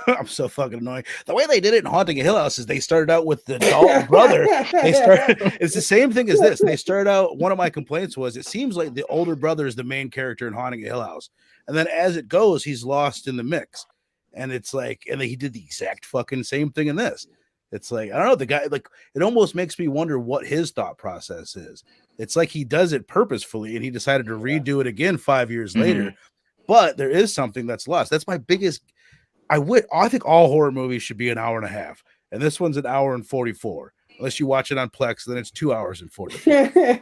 I'm so fucking annoying. The way they did it in Haunting a Hill House is they started out with the adult brother. It's the same thing as this. They started out, one of my complaints was it seems like the older brother is the main character in Haunting a Hill House. And then as it goes, he's lost in the mix. And it's like, and he did the exact fucking same thing in this. It's like, I don't know, the guy, like, it almost makes me wonder what his thought process is. It's like he does it purposefully and he decided to redo it again 5 years later. But there is something that's lost. That's my biggest. I think all horror movies should be an hour and a half, and this one's an hour and 44. Unless you watch it on Plex, then it's 2 hours and 44.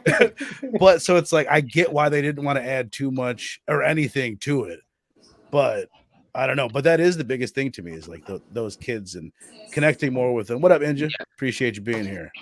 But so it's like I get why they didn't want to add too much or anything to it, but I don't know. But that is the biggest thing to me is like those kids and connecting more with them. What up, Inja? Appreciate you being here.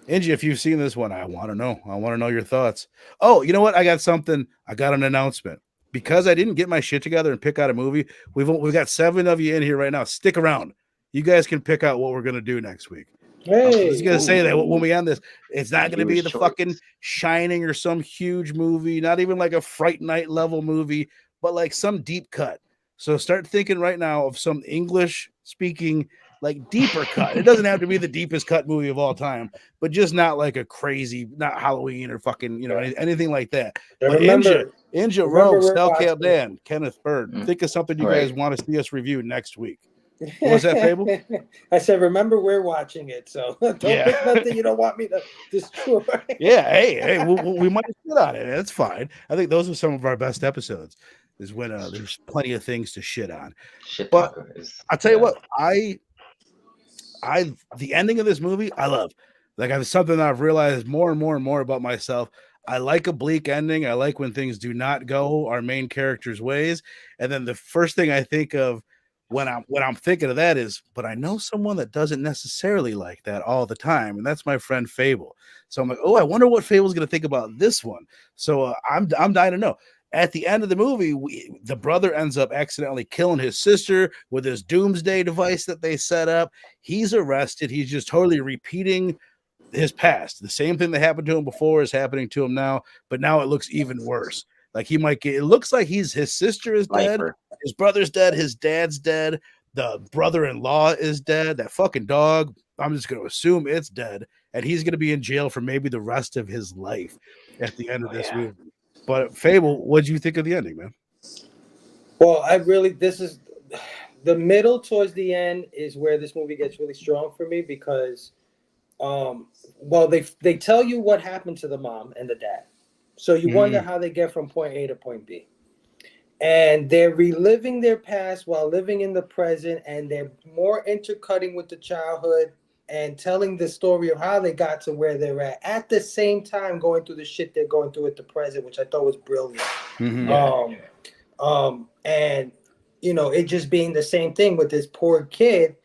Inja, if you've seen this one, I want to know. I want to know your thoughts. Oh, you know what? I got an announcement. Because I didn't get my shit together and pick out a movie, we've got 7 of you in here right now. Stick around. You guys can pick out what we're going to do next week. Hey, I was going to say that when we end this, it's not going to be the fucking Shining or some huge movie, not even like a Fright Night level movie, but like some deep cut. So start thinking right now of some English speaking, like deeper cut. It doesn't have to be the deepest cut movie of all time, but just not like a crazy, not Halloween or fucking, anything like that. And But Inja Rogue, we're Cell watching. Camp Dan, Kenneth Bird. Think of something you guys want to see us review next week. What was that, Fable? I said, remember, we're watching it, so don't pick nothing you don't want me to destroy. Yeah, hey, we might sit on it. That's fine. I think those are some of our best episodes. Is when there's plenty of things to shit on. But I'll tell you what, the ending of this movie, I love. Like, it's something that I've realized more and more and more about myself. I like a bleak ending. I like when things do not go our main character's ways. And then the first thing I think of when I'm thinking of that is, but I know someone that doesn't necessarily like that all the time, and that's my friend Fable. So I'm like, oh, I wonder what Fable's going to think about this one. So I'm dying to know. At the end of the movie, the brother ends up accidentally killing his sister with his doomsday device that they set up. He's arrested. He's just totally repeating his past. The same thing that happened to him before is happening to him now, but now it looks even worse. Like he might get, it looks like his sister is dead, his brother's dead, his dad's dead, the brother-in-law is dead, that fucking dog, I'm just going to assume it's dead, and he's going to be in jail for maybe the rest of his life at the end of this movie. But Fable, what do you think of the ending, man? Well, this is the middle towards the end is where this movie gets really strong for me because they tell you what happened to the mom and the dad. So you wonder how they get from point A to point B. And they're reliving their past while living in the present, and they're more intercutting with the childhood and telling the story of how they got to where they're at the same time going through the shit they're going through at the present, which I thought was brilliant. And it just being the same thing with this poor kid,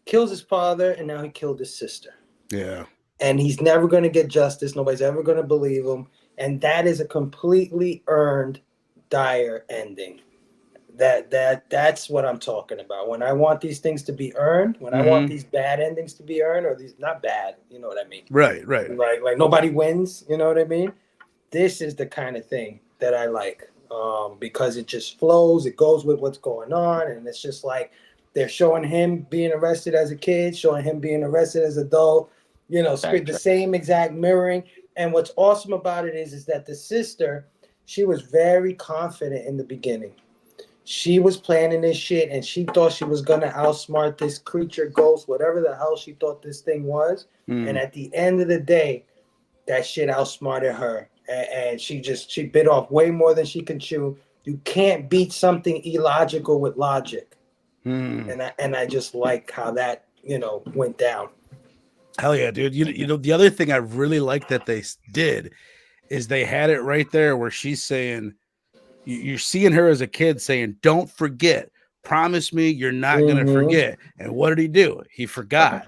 kills his father, and now he killed his sister. Yeah. And he's never going to get justice. Nobody's ever going to believe him. And that is a completely earned, dire ending. That's what I'm talking about. When I want these things to be earned, when I want these bad endings to be earned, or these not bad, you know what I mean? Right. Like nobody wins, you know what I mean? This is the kind of thing that I like, because it just flows, it goes with what's going on, and it's just like they're showing him being arrested as a kid, showing him being arrested as an adult, the same exact mirroring. And what's awesome about it is that the sister, she was very confident in the beginning. She was planning this shit, and she thought she was going to outsmart this creature, ghost, whatever the hell she thought this thing was. And at the end of the day, that shit outsmarted her. And she bit off way more than she can chew. You can't beat something illogical with logic. And I just like how that, went down. Hell yeah, dude. The other thing I really like that they did is they had it right there where she's saying, you're seeing her as a kid saying, don't forget, promise me you're not going to forget. And what did he do? He forgot.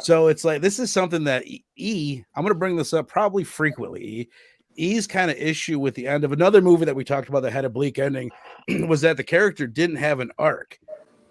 So it's like, this is something that I'm going to bring this up probably frequently. E's kind of issue with the end of another movie that we talked about that had a bleak ending was that the character didn't have an arc.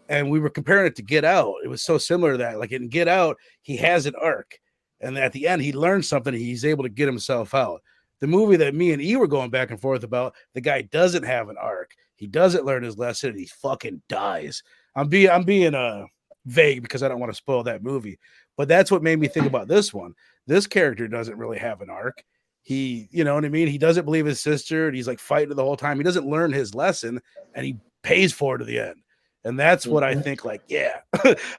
And we were comparing it to Get Out. It was so similar to that. Like in Get Out, he has an arc. And at the end, he learns something. He's able to get himself out. The movie that me and E were going back and forth about, the guy doesn't have an arc. He doesn't learn his lesson, and he fucking dies. I'm being vague because I don't want to spoil that movie. But that's what made me think about this one. This character doesn't really have an arc. He, you know what I mean? He doesn't believe his sister, and he's like fighting the whole time. He doesn't learn his lesson, and he pays for it to the end. And that's what I think, like, yeah,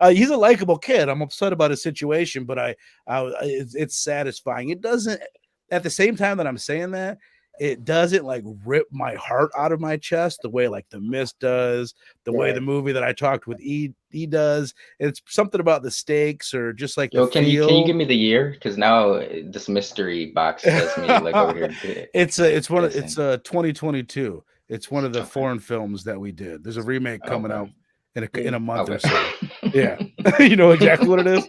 he's a likable kid. I'm upset about his situation, but it's satisfying. It doesn't, at the same time that I'm saying that, it doesn't like rip my heart out of my chest the way like The Mist does, the way the movie that I talked with E does. It's something about the stakes or just like can you give me the year? Because now this mystery box has me like over here. It's 2022. It's one of the foreign films that we did. There's a remake coming out in a month or so. Yeah. You know exactly what it is.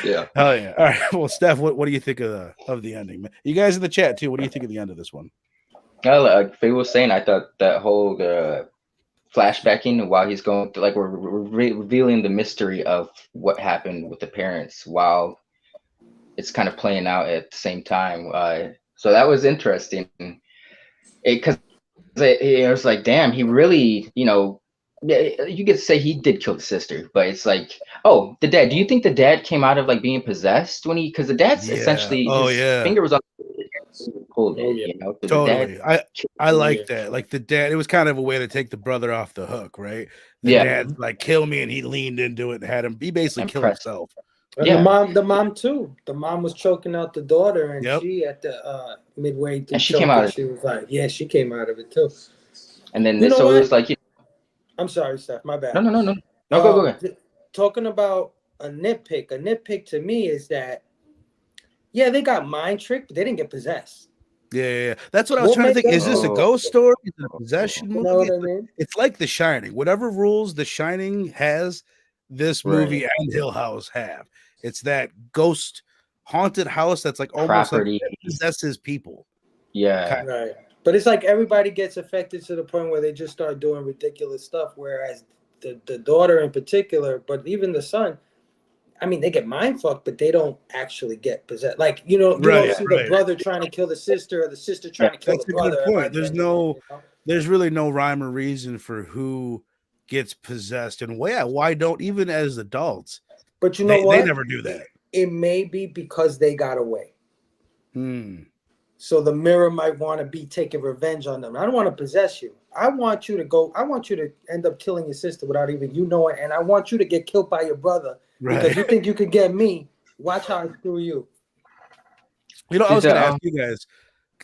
Yeah. Hell yeah. All right. Well, Steph, what do you think of the ending? You guys in the chat too. What do you think of the end of this one? Like Faye was saying, I thought that whole flashbacking while he's going through, like we're revealing the mystery of what happened with the parents while it's kind of playing out at the same time. So that was interesting. Because it was like, damn, he really, yeah, you could say he did kill the sister, but it's like, oh, the dad. Do you think the dad came out of like being possessed when because the dad's Yeah. essentially Oh his yeah. finger was on pulled Oh it, yeah. So the dad, Totally. I like Yeah. that. Like the dad, it was kind of a way to take the brother off the hook, right? The yeah, dad's like, kill me, and he leaned into it and had him. He basically killed impressed. himself. And Yeah, the mom too. The mom was choking out the daughter, and Yep. she at the midway through and she came out choking, of, she was like, "Yeah, she came out of it too." and then You know so it what? was like, I'm sorry, Steph. My bad. no, go ahead. Talking about a nitpick to me is that yeah, they got mind tricked, but they didn't get possessed. Yeah. That's what I was What trying to made think. them Is this a Oh, ghost story? Is it a possession You know movie? what I mean? It's like The Shining. Whatever rules The Shining has, this movie right, and Hill House have. It's that ghost haunted house that's like almost like property, it possesses people. yeah, Right. But it's like everybody gets affected to the point where they just start doing ridiculous stuff. Whereas the daughter in particular, but even the son, I mean, they get mind fucked, but they don't actually get possessed. Like, you don't Right. see the brother trying to kill the sister or the sister yeah, trying to kill the That's a good brother by point. the end of it. You know? There's really no rhyme or reason for who gets possessed and why don't even as adults But you know they what? never do that. It may be because they got away. Hmm. So the mirror might want to be taking revenge on them. I don't want to possess you. I want you to end up killing your sister without even you knowing. And I want you to get killed by your brother because Right. you think you could get me. Watch how I screw you. I was Did, gonna ask you guys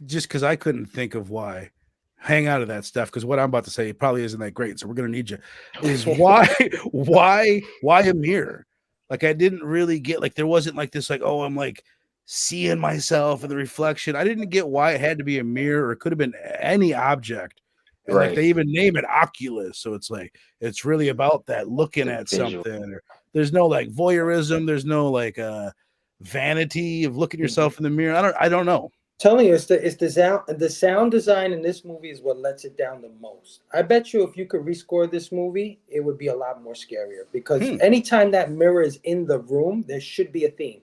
just because I couldn't think of why. Hang out of that stuff because what I'm about to say probably isn't that great. So we're gonna need you. Is why why a mirror? Like I didn't really get like there wasn't like this like oh I'm like seeing myself in the reflection. I didn't get why it had to be a mirror or it could have been any object. And like right, they even name it Oculus, so it's like it's really about that looking the at visual. something. Or there's no like voyeurism. There's no like vanity of looking yourself in the mirror. I don't know. Telling you, it's the sound design in this movie is what lets it down the most. I bet you if you could rescore this movie, it would be a lot more scarier because anytime that mirror is in the room, there should be a theme,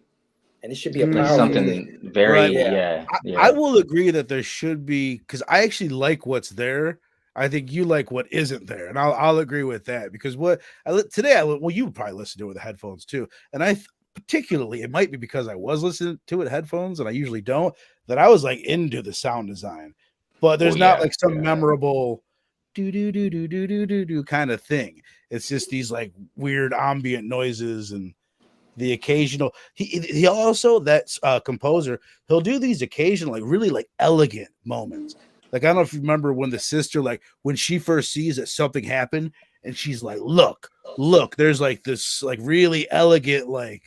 and it should be a Like powerful theme. something very, Right. Yeah. I will agree that there should be because I actually like what's there. I think you like what isn't there, and I'll agree with that because today well you would probably listen to it with the headphones too, and particularly it might be because I was listening to it headphones and I usually don't that I was like into the sound design, but there's not like some memorable do kind of thing. It's just these like weird ambient noises and the occasional he also that composer he'll do these occasional like really like elegant moments like I don't know if you remember when the sister like when she first sees that something happened and she's like look there's like this like really elegant like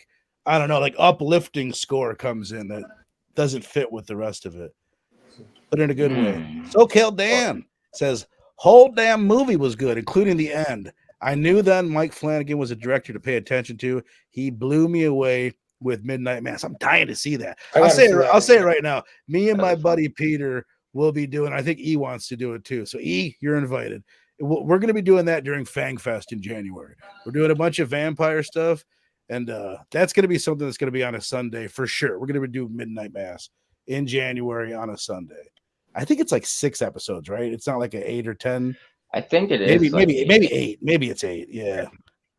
I don't know like uplifting score comes in that doesn't fit with the rest of it but in a good way. SoCal Dan says whole damn movie was good including the end. I knew then Mike Flanagan was a director to pay attention to. He blew me away with Midnight Mass. I'm dying to see that. I'll say it right now. Me and my buddy Peter will be doing. I think E wants to do it too. So E, you're invited. We're going to be doing that during Fang Fest in January. We're doing a bunch of vampire stuff, and that's going to be something that's going to be on a Sunday for sure. We're going to do Midnight Mass in January on a Sunday. I think it's like 6 episodes, right? It's not like an 8 or 10. I think it Maybe is like maybe 8. Maybe it's 8. Yeah.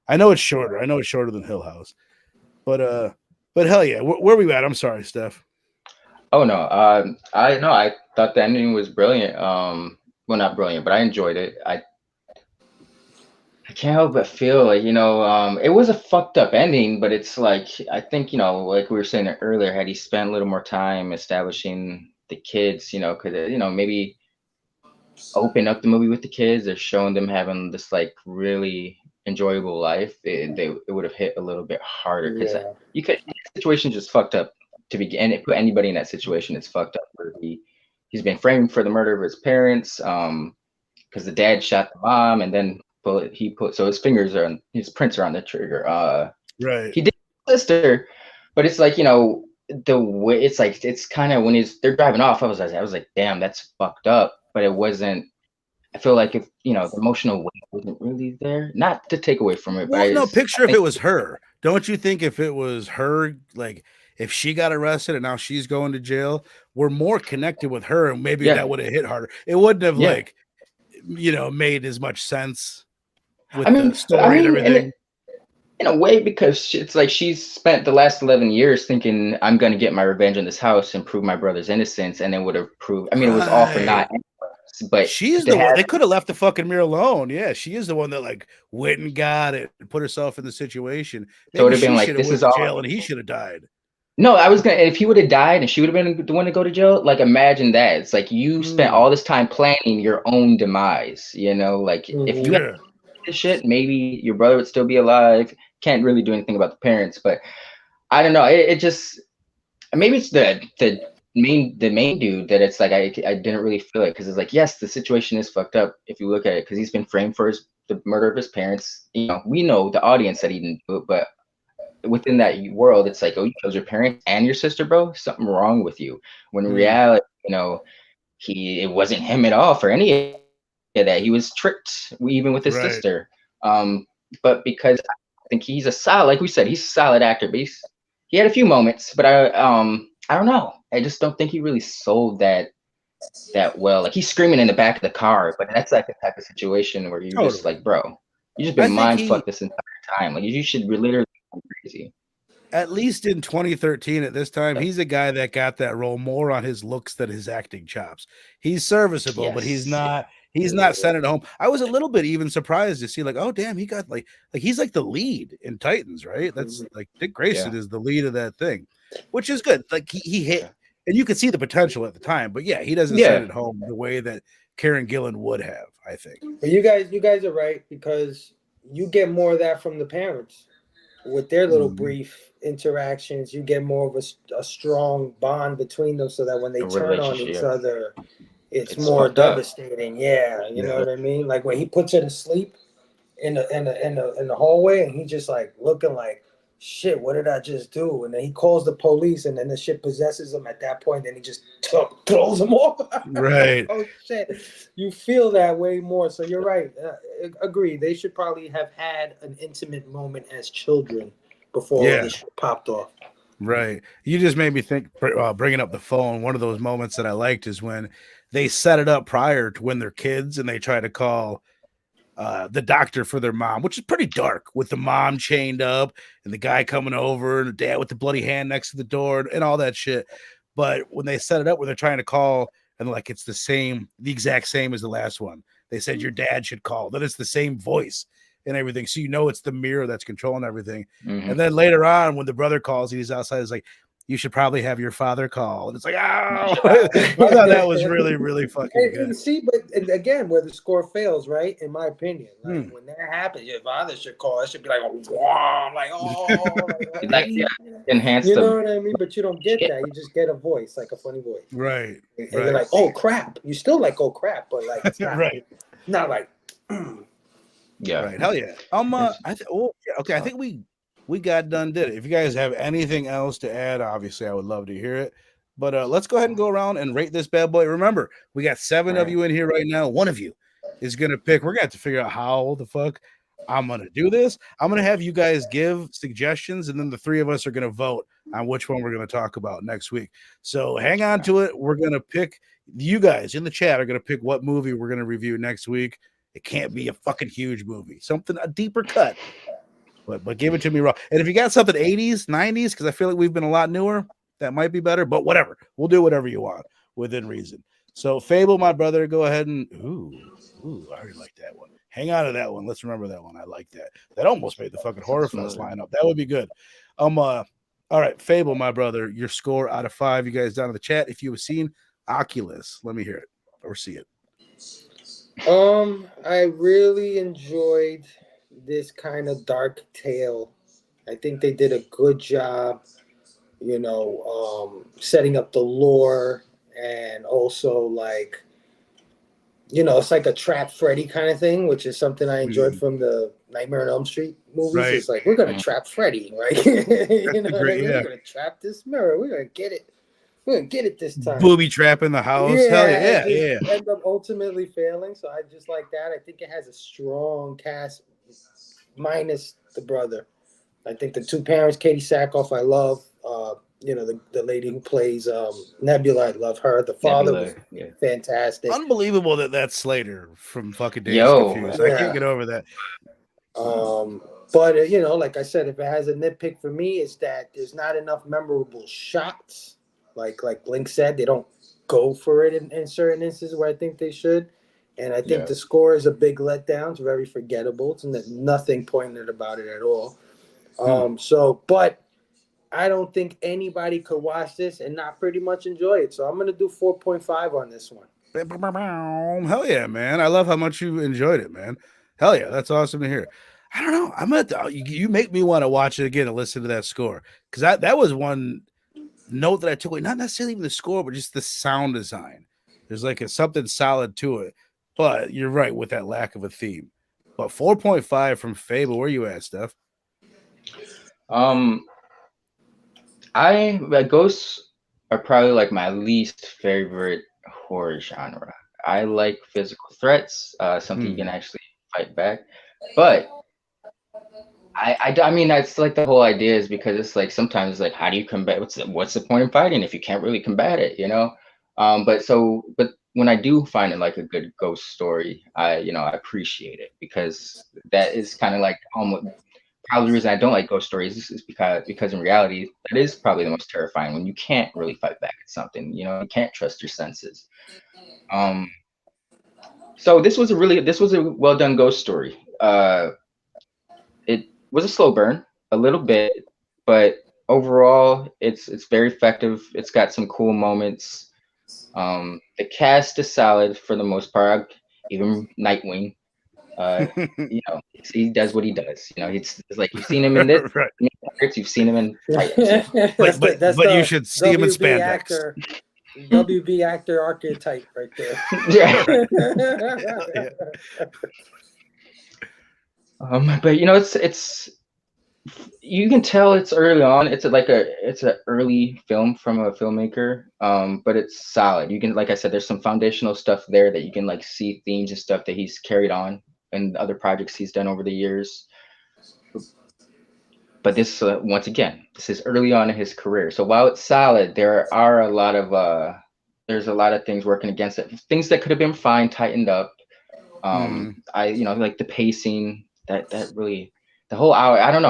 I know it's shorter. I know it's shorter than Hill House. But hell yeah. Where are we at? I'm sorry, Steph. Oh no. I thought the ending was brilliant. Well, not brilliant, but I enjoyed it. I can't help but feel like, it was a fucked up ending, but it's like I think, like we were saying earlier, had he spent a little more time establishing the kids, could maybe open up the movie with the kids. They're showing them having this like really enjoyable life. It would have hit a little bit harder because you could the situation just fucked up to begin. It put anybody in that situation. It's fucked up. Where he's been framed for the murder of his parents because the dad shot the mom and then so his prints are on the trigger. Right. He did his sister, but it's like the way it's kind of when they're driving off. I was like, damn, that's fucked up. But it wasn't. I feel like if the emotional weight wasn't really there. Not to take away from it, Well, but no, picture if it was her. Don't you think if it was her, like if she got arrested and now she's going to jail, we're more connected with her, and maybe that would have hit harder. It wouldn't have like made as much sense with I the mean, story and everything. in a way, because it's like she's spent the last 11 years thinking I'm going to get my revenge in this house and prove my brother's innocence, and then would have proved. I mean, it was all for Right. naught, but She's to the one. have They could have left the fucking mirror alone. Yeah, she is the one that like went and got it and put herself in the situation. so it would Maybe have been she like should have this went is to all. jail and he should have died. No, I was gonna. If he would have died and she would have been the one to go to jail, like imagine that. It's like you spent all this time planning your own demise. Like if you had Yeah. this shit, maybe your brother would still be alive. Can't really do anything about the parents, but I don't know. It just maybe it's the main dude that it's like I didn't really feel it because it's like yes, the situation is fucked up if you look at it because he's been framed for the murder of his parents. We know the audience that he didn't do it, but within that world, it's like, oh, you killed your parents and your sister, bro. Something wrong with you. When in reality, it wasn't him at all for any of that. He was tricked, even with his Right. sister. But because I think he's a solid, like we said, he's a solid actor. But he had a few moments, but I don't know. I just don't think he really sold that well. Like he's screaming in the back of the car, but that's like the type of situation where you're just like, bro, you just been I think mind he, fucked this entire time. Like you should literally go crazy. at least in 2013 at this time, he's a guy that got that role more on his looks than his acting chops. He's serviceable, but he's Yes. not sending it home. I was a little bit even surprised to see like, oh damn, he got like he's like the lead in Titans, right? That's like Dick Grayson Yeah. is the lead of that thing, which is good. Like he hit, and you could see the potential at the time, but yeah, he doesn't send it home the way that Karen Gillen would have, I think. But you guys are right because you get more of that from the parents with their little brief interactions. You get more of a strong bond between them, so that when they turn on each other, it's more devastating. Yeah, you know what I mean. Like when he puts her to sleep in the hallway, and he just like looking like, shit, what did I just do? And then he calls the police, and then the shit possesses him at that point. Then he just throws him off. Right. Oh shit, you feel that way more. So you're right. Agree. They should probably have had an intimate moment as children before all this shit popped off. Right. You just made me think, bringing up the phone. One of those moments that I liked is when they set it up prior to when they're kids and they try to call the doctor for their mom, which is pretty dark, with the mom chained up and the guy coming over and the dad with the bloody hand next to the door and all that shit. But when they set it up where they're trying to call and like it's the exact same as the last one, they said your dad should call. Then it's the same voice and everything. So it's the mirror that's controlling everything. And then later on, when the brother calls, he's outside, he's like, you should probably have your father call. And it's like, oh, I thought that was really, really fucking good. And see, but again, where the score fails, right? In my opinion, like when that happens, your father should call. It should be like, wow, like, enhance. You know what I mean? But you don't get that. You just get a voice, like a funny voice. Right. And you're like, oh crap. You still like, oh crap, but like, it's not right. Not like, yeah. Right. Hell yeah. I think we got done. Did it. If you guys have anything else to add, obviously I would love to hear it. But let's go ahead and go around and rate this bad boy. Remember, we got 7 of you in here right now. One of you is gonna pick. We're gonna have to figure out how the fuck I'm gonna do this. I'm gonna have you guys give suggestions, and then the 3 of us are gonna vote on which one we're gonna talk about next week. So hang on to it. We're gonna pick. You guys in the chat are gonna pick what movie we're gonna review next week. It can't be a fucking huge movie. Something a deeper cut. But give it to me raw. And if you got something 80s, 90s, because I feel like we've been a lot newer, that might be better. But whatever. We'll do whatever you want within reason. So Fable, my brother, go ahead and I already like that one. Hang on to that one. Let's remember that one. I like that. That almost made the fucking Horror Fest lineup. That would be good. All right, Fable, my brother, your score out of 5. You guys down in the chat. If you have seen Oculus, let me hear it or see it. I really enjoyed this kind of dark tale. I think they did a good job, setting up the lore, and also like, it's like a Trap Freddy kind of thing, which is something I enjoyed from the Nightmare on Elm Street movies. Right. It's like, we're gonna trap Freddy, right? We're gonna trap this mirror. We're gonna get it. We're gonna get it this time. Booby trap in the house. Hell yeah. End up ultimately failing. So I just like that. I think it has a strong cast, minus the brother. I think the 2 parents, Katie Sackhoff, I love. the lady who plays Nebula. I love her. The father Nebula, was yeah. fantastic. Unbelievable that's Slater from fucking Days Yo, Confused. I can't get over that. But like I said, if it has a nitpick for me, it's that there's not enough memorable shots. Like Blink said, they don't go for it in certain instances where I think they should. And I think Yeah. the score is a big letdown. It's very forgettable. It's nothing poignant about it at all. But I don't think anybody could watch this and not pretty much enjoy it. So I'm gonna do 4.5 on this one. Hell yeah, man. I love how much you enjoyed it, man. Hell yeah, that's awesome to hear. I don't know. I'm gonna you make me want to watch it again and listen to that score. Because that was one note that I took away, not necessarily even the score, but just the sound design. There's like something solid to it. But you're right with that lack of a theme. But 4.5 from Fable, where you at, Steph? Ghosts are probably like my least favorite horror genre. I like physical threats, something you can actually fight back. But I mean, that's like the whole idea is because it's like sometimes like how do you combat? What's the point in fighting if you can't really combat it? But when I do find it like a good ghost story, I appreciate it because that is kind of like almost probably the reason I don't like ghost stories is because in reality that is probably the most terrifying when you can't really fight back at something. You can't trust your senses. So this was a well done ghost story. It was a slow burn a little bit, but overall it's very effective. It's got some cool moments. The cast is solid for the most part. Even Nightwing, he does what he does. It's like you've seen him in this, Right. you've seen him in Titans. But you should see him in WB spandex. actor, WB actor archetype right there. Yeah. But it's you can tell it's early on. It's an early film from a filmmaker. But it's solid. You can, like I said, there's some foundational stuff there that you can like see themes and stuff that he's carried on and other projects he's done over the years. But this once again, this is early on in his career. So while it's solid, there's a lot of things working against it. Things that could have been fine, tightened up. Like the pacing that really the whole hour. I don't know.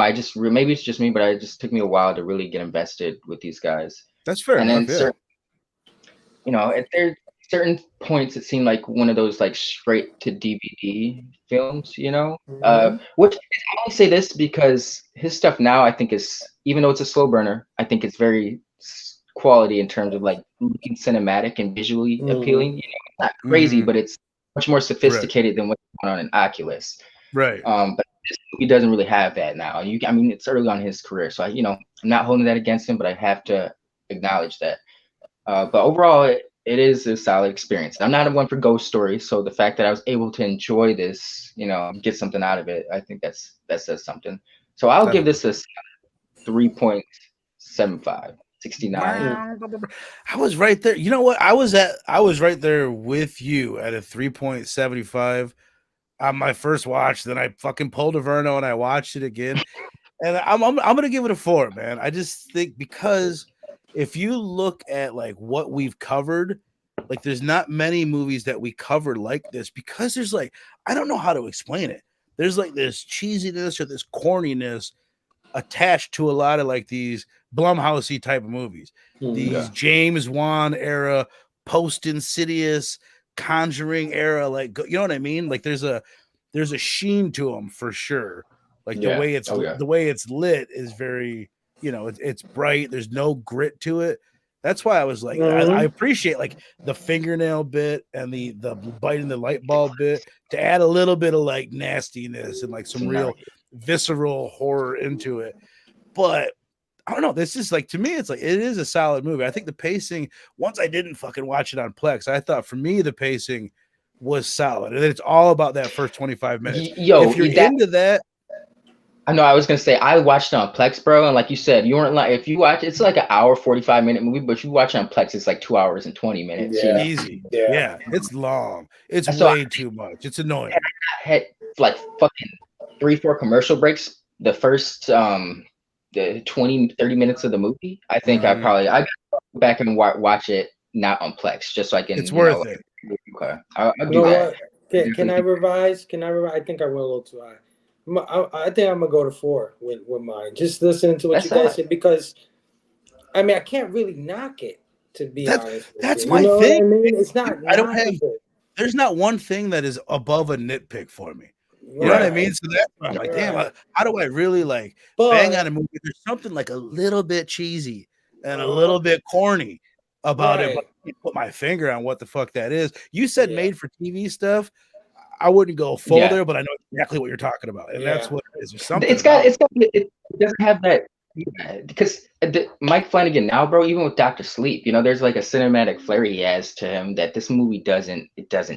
Maybe it's just me, but it just took me a while to really get invested with these guys. That's fair and enough. Then there's certain points it seemed like one of those like straight to DVD films. Which I only say this because his stuff now I think is, even though it's a slow burner, I think it's very quality in terms of like looking cinematic and visually appealing. It's not crazy, but it's much more sophisticated than what's going on in Oculus. Right. But he doesn't really have that now. It's early on in his career, so I'm not holding that against him, but I have to acknowledge that. But overall, it is a solid experience. I'm not one for ghost stories, so the fact that I was able to enjoy this, get something out of it, I think that says something. So I'll give this a 3.75. 69. I was right there. You know what? I was right there with you at a 3.75 on my first watch. Then I fucking pulled a Verno and I watched it again. And I'm gonna give it a 4, man. I just think because if you look at like what we've covered, like there's not many movies that we cover like this because there's like, I don't know how to explain it. There's like this cheesiness or this corniness attached to a lot of like these Blumhousey type of movies, these James Wan era, post Insidious, Conjuring era, like, you know what I mean? Like there's a sheen to them for sure. Like the way it's lit is very, it's bright. There's no grit to it. That's why I was like, I appreciate like the fingernail bit and the biting the light bulb bit to add a little bit of like nastiness and like some real visceral horror into it. But I don't know. This is like, to me, it's like, it is a solid movie. I think the pacing, once I didn't fucking watch it on Plex, I thought for me, the pacing was solid. And it's all about that first 25 minutes. If you're into that. I know I was going to say, I watched it on Plex, bro. And like you said, you weren't like, if you watch, it's like an hour, 45-minute movie, but you watch it on Plex, it's like 2 hours and 20 minutes. Yeah. Easy. Yeah. It's long. It's way too much. It's annoying. I had like fucking 3-4 commercial breaks the first 20, 30 minutes of the movie, I think I gotta go back and watch it not on Plex, just so I can, It's worth it. Okay, I'll You do know that. what? Can I revise? I think I went a little too high. I think I'm gonna go to 4 with mine. Just listening to what you guys said, because I mean I can't really knock it, to be honest with that's you. my You know thing. what I mean? It's not I don't have. knockable. There's not one thing that is above a nitpick for me. You know Right. what I mean? So that's why I'm like, damn, how do I really like bang on a movie? There's something like a little bit cheesy and a little bit corny about it, but I can't put my finger on what the fuck that is. You said made for TV stuff. I wouldn't go full there, but I know exactly what you're talking about, and that's what it is. There's something. It doesn't have that. Because Mike Flanagan now, bro, even with Dr. Sleep, there's like a cinematic flair he has to him that this movie doesn't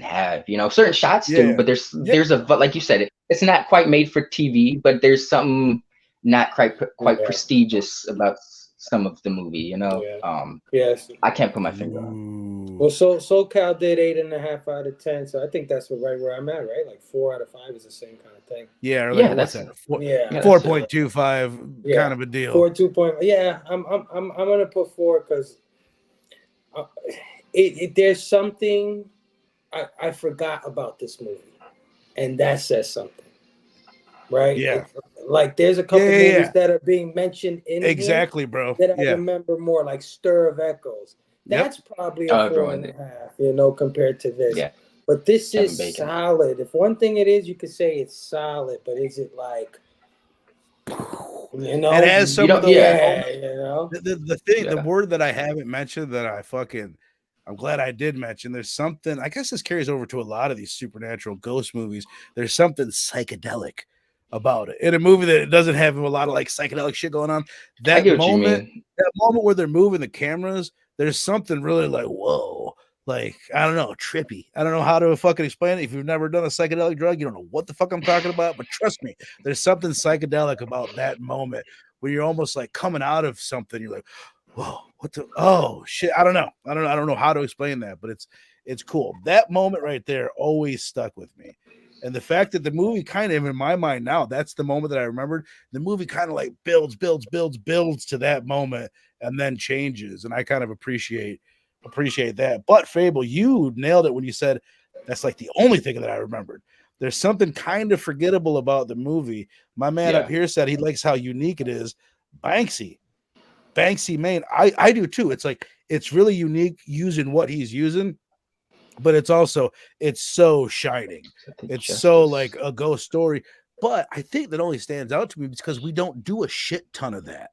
have. Certain shots do, but there's like you said, it's not quite made for TV, but there's something not quite prestigious about some of the movie. Yes, I can't put my finger on. Well, SoCal did 8.5 out of 10, so I think that's right where I'm at, right? Like 4 out of 5 is the same kind of thing. Yeah, or like what's that? 4.25 kind of a deal. 4.2. Yeah, I'm gonna put 4 because there's something I forgot about this movie, and that says something, right? Yeah. Like there's a couple movies that are being mentioned in exactly, here bro. that I remember more, like Stir of Echoes. That's probably a 4.5, compared to this. Yeah. But this is solid. If one thing it is, you could say it's solid, but is it like, it has some of those the thing, the word that I haven't mentioned that I'm glad I did mention, there's something, I guess this carries over to a lot of these supernatural ghost movies. There's something psychedelic about it in a movie that it doesn't have a lot of like psychedelic shit going on. That moment where they're moving the cameras, there's something really like, whoa, like, I don't know, trippy. I don't know how to fucking explain it. If you've never done a psychedelic drug, you don't know what the fuck I'm talking about, but trust me, there's something psychedelic about that moment where you're almost like coming out of something. You're like, whoa, oh shit. I don't know how to explain that, but it's cool. That moment right there always stuck with me. And the fact that the movie kind of, in my mind now, that's the moment that I remembered. The movie kind of like builds to that moment and then changes. And I kind of appreciate that. But Fable, you nailed it when you said that's like the only thing that I remembered. There's something kind of forgettable about the movie. My man up here said he likes how unique it is. Banksy, Maine. I do too. It's like, it's really unique using what he's using. But it's so shining. It's so like a ghost story. But I think that only stands out to me because we don't do a shit ton of that.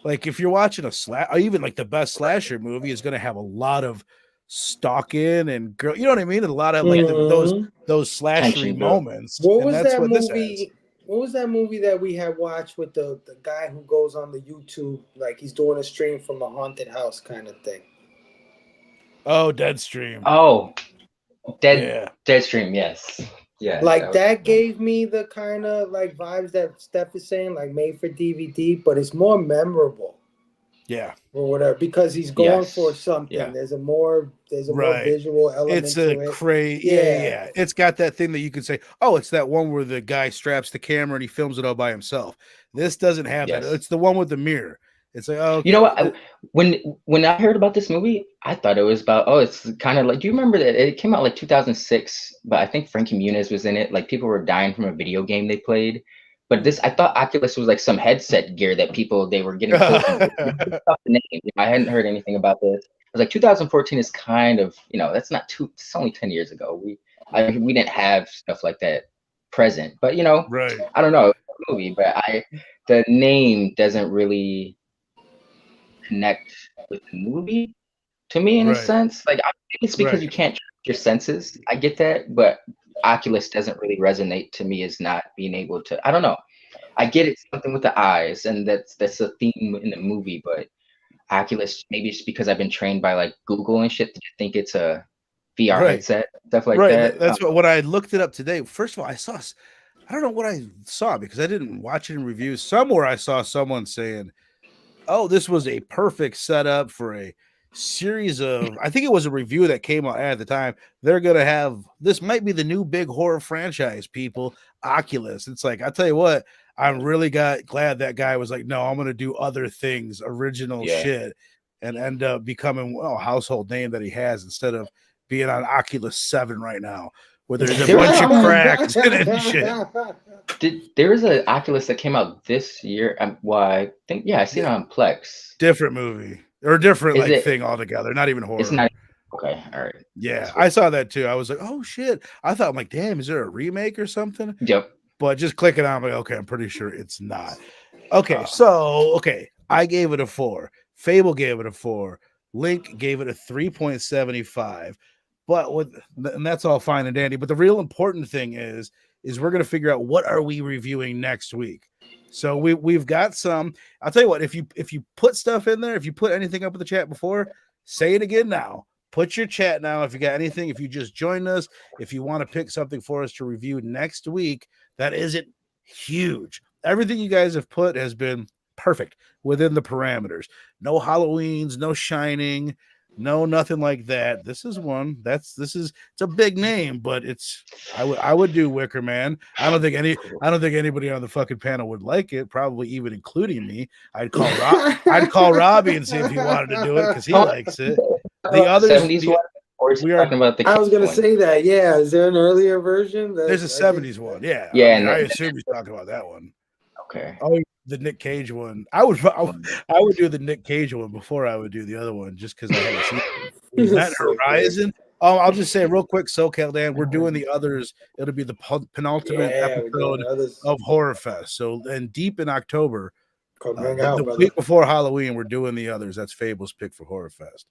Like if you're watching even like the best slasher movie is going to have a lot of stalking and girl, you know what I mean? And a lot of like those slashery moments. What was that movie? What was that movie that we had watched with the guy who goes on the YouTube, like he's doing a stream from a haunted house kind of thing? Oh, Deadstream. Oh, Deadstream, yes. Yeah. Like that gave me the kind of like vibes that Steph is saying, like made for DVD, but it's more memorable. Yeah. Or whatever, because he's going for something. Yeah. There's a more visual element. It's a crazy. Yeah. It's got that thing that you could say, oh, it's that one where the guy straps the camera and he films it all by himself. This doesn't have that. It's the one with the mirror. It's like, oh, okay. You know what? When I heard about this movie, I thought it was about, it's kind of like, do you remember that it came out like 2006, but I think Frankie Muniz was in it. Like people were dying from a video game they played. But I thought Oculus was like some headset gear that they were getting killed from. I hadn't heard anything about this. I was like, 2014 is kind of, that's not it's only 10 years ago. We didn't have stuff like that present, but right. I don't know, movie, but the name doesn't really connect with the movie to me in a sense. Like it's because you can't trust your senses. I get that, but Oculus doesn't really resonate to me as not being able to. I don't know. I get it, something with the eyes, and that's a theme in the movie. But Oculus, maybe it's because I've been trained by like Google and shit to think it's a VR headset, stuff like that. That's what when I looked it up today. First of all, I don't know what I saw because I didn't watch it in reviews. Somewhere I saw someone saying, oh, this was a perfect setup for a series of, I think it was a review that came out at the time. They're going to have, this might be the new big horror franchise, people, Oculus. It's like, I'll tell you what, I'm really glad that guy was like, no, I'm gonna do other things, original shit, and end up becoming a household name that he has instead of being on Oculus 7 right now, where there's a bunch of cracks in it and shit. There's an Oculus that came out this year. I think I seen it on Plex. Different movie or different thing altogether. Not even horror. It's not okay. All right. Yeah, I saw that too. I was like, oh shit. I thought, I'm like, damn, is there a remake or something? Yep. But just clicking on, I'm like, okay, I'm pretty sure it's not. Okay, so I gave it a 4. Fable gave it a 4. Link gave it a 3.75. And that's all fine and dandy. But the real important thing is we're gonna figure out what are we reviewing next week. So we've got some. I'll tell you what, if you put stuff in there, if you put anything up in the chat before, say it again now. Put your chat now if you got anything. If you just joined us, if you want to pick something for us to review next week, that isn't huge. Everything you guys have put has been perfect within the parameters. No Halloweens, no Shining, no nothing like that. This is one it's a big name, but I would do Wicker Man. I don't think anybody on the fucking panel would like it, probably even including me. I'd call Robbie and see if he wanted to do it because he likes it. The others, 70s one, or is talking about the I was going to one? say that. Yeah, is there an earlier version? There's a 70s one. Yeah. Yeah, I assume he's talking about that one. Okay. Oh, the Nick Cage one. I would do the Nick Cage one before I would do the other one, just because I haven't seen it. Is that Horizon? Oh, I'll just say real quick, SoCal Dan, we're doing the others. It'll be the penultimate episode of Horror Fest. So, and deep in October, the week before Halloween, we're doing the others. That's Fable's pick for Horror Fest.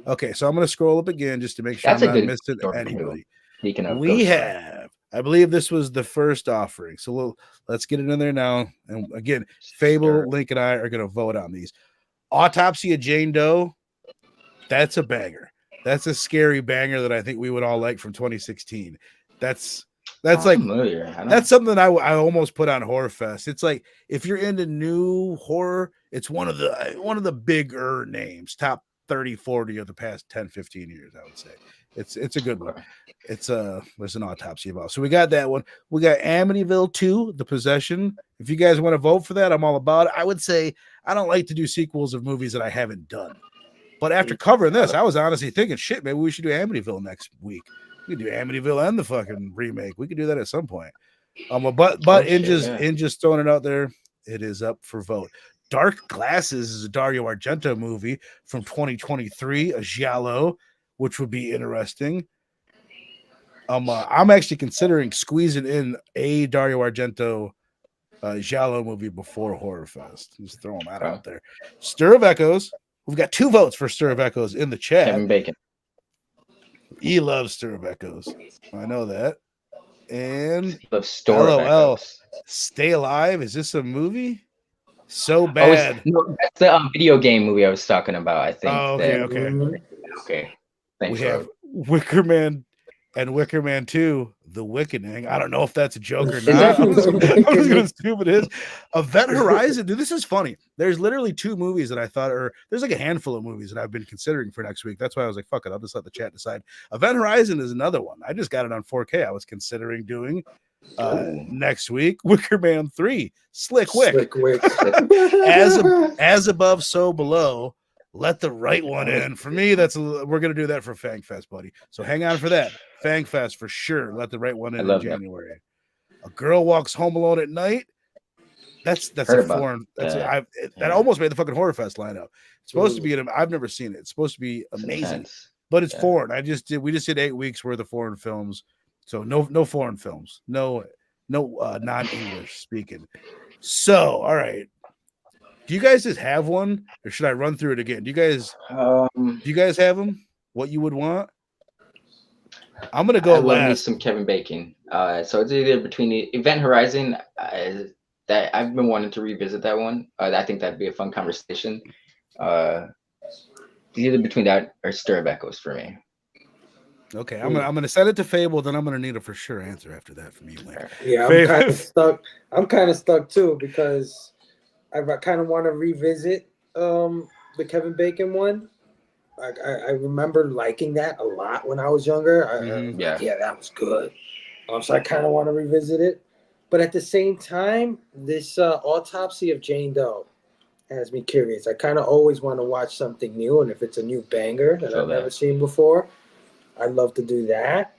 Okay, so I'm going to scroll up again just to make sure I'm not missing anybody. We have, I believe this was the first offering. So let's get it in there now. And again, Fable, Link, and I are going to vote on these. Autopsy of Jane Doe, that's a banger. That's a scary banger that I think we would all like from 2016. That's something I almost put on Horror Fest. It's like if you're into new horror, it's one of the bigger names, top 30, 40 of the past 10, 15 years, I would say. It's a good one. There's an autopsy about. So we got that one. We got Amityville 2, The Possession. If you guys want to vote for that, I'm all about it. I would say I don't like to do sequels of movies that I haven't done. But after covering this, I was honestly thinking, shit, maybe we should do Amityville next week. We could do Amityville and the fucking remake. We could do that at some point. In just throwing it out there, it is up for vote. Dark Glasses is a Dario Argento movie from 2023, a giallo, which would be interesting. I'm actually considering squeezing in a Dario Argento giallo movie before Horror Fest. Just throwing that out there. Stir of Echoes. We've got 2 votes for Stir of Echoes in the chat. Kevin Bacon. He loves Stir of Echoes. I know that. And LOL. Stay Alive. Is this a movie? So bad. That's the video game movie I was talking about. I think. Oh, okay. Okay. Thanks. We have Wicker Man and Wicker Man 2, The Wickening. I don't know if that's a joke or not. I'm just going to assume it is. Event Horizon. Dude, this is funny. There's literally 2 movies that I thought, or there's like a handful of movies that I've been considering for next week. That's why I was like, fuck it. I'll just let the chat decide. Event Horizon is another one. I just got it on 4K. I was considering doing next week. Wicker Man 3, Slick Wick. As above, so below. Let the right one in. For me, we're gonna do that for Fang Fest, buddy. So hang on for that. Fang Fest for sure. Let the right one in January. A Girl Walks Home Alone at Night. That's a foreign. That almost made the fucking Horror Fest lineup. It's supposed to be I've never seen it. It's supposed to be amazing, but it's foreign. We just did 8 weeks worth of foreign films. So no foreign films. No non-English speaking. So all right. Do you guys just have one, or should I run through it again? Do you guys have them? What you would want? I'm gonna go last. Need some Kevin Bacon. So it's either between the Event Horizon that I've been wanting to revisit that one. I think that'd be a fun conversation. Either between that or Stir of Echoes for me. Okay, I'm gonna send it to Fable. Then I'm gonna need a for sure answer after that from you, Link. Yeah, I'm kind of stuck. I'm kind of stuck too because I kind of want to revisit the Kevin Bacon one. I remember liking that a lot when I was younger. Yeah, that was good. So I kind of want to revisit it. But at the same time, this autopsy of Jane Doe has me curious. I kind of always want to watch something new, and if it's a new banger that I've never seen before, I'd love to do that.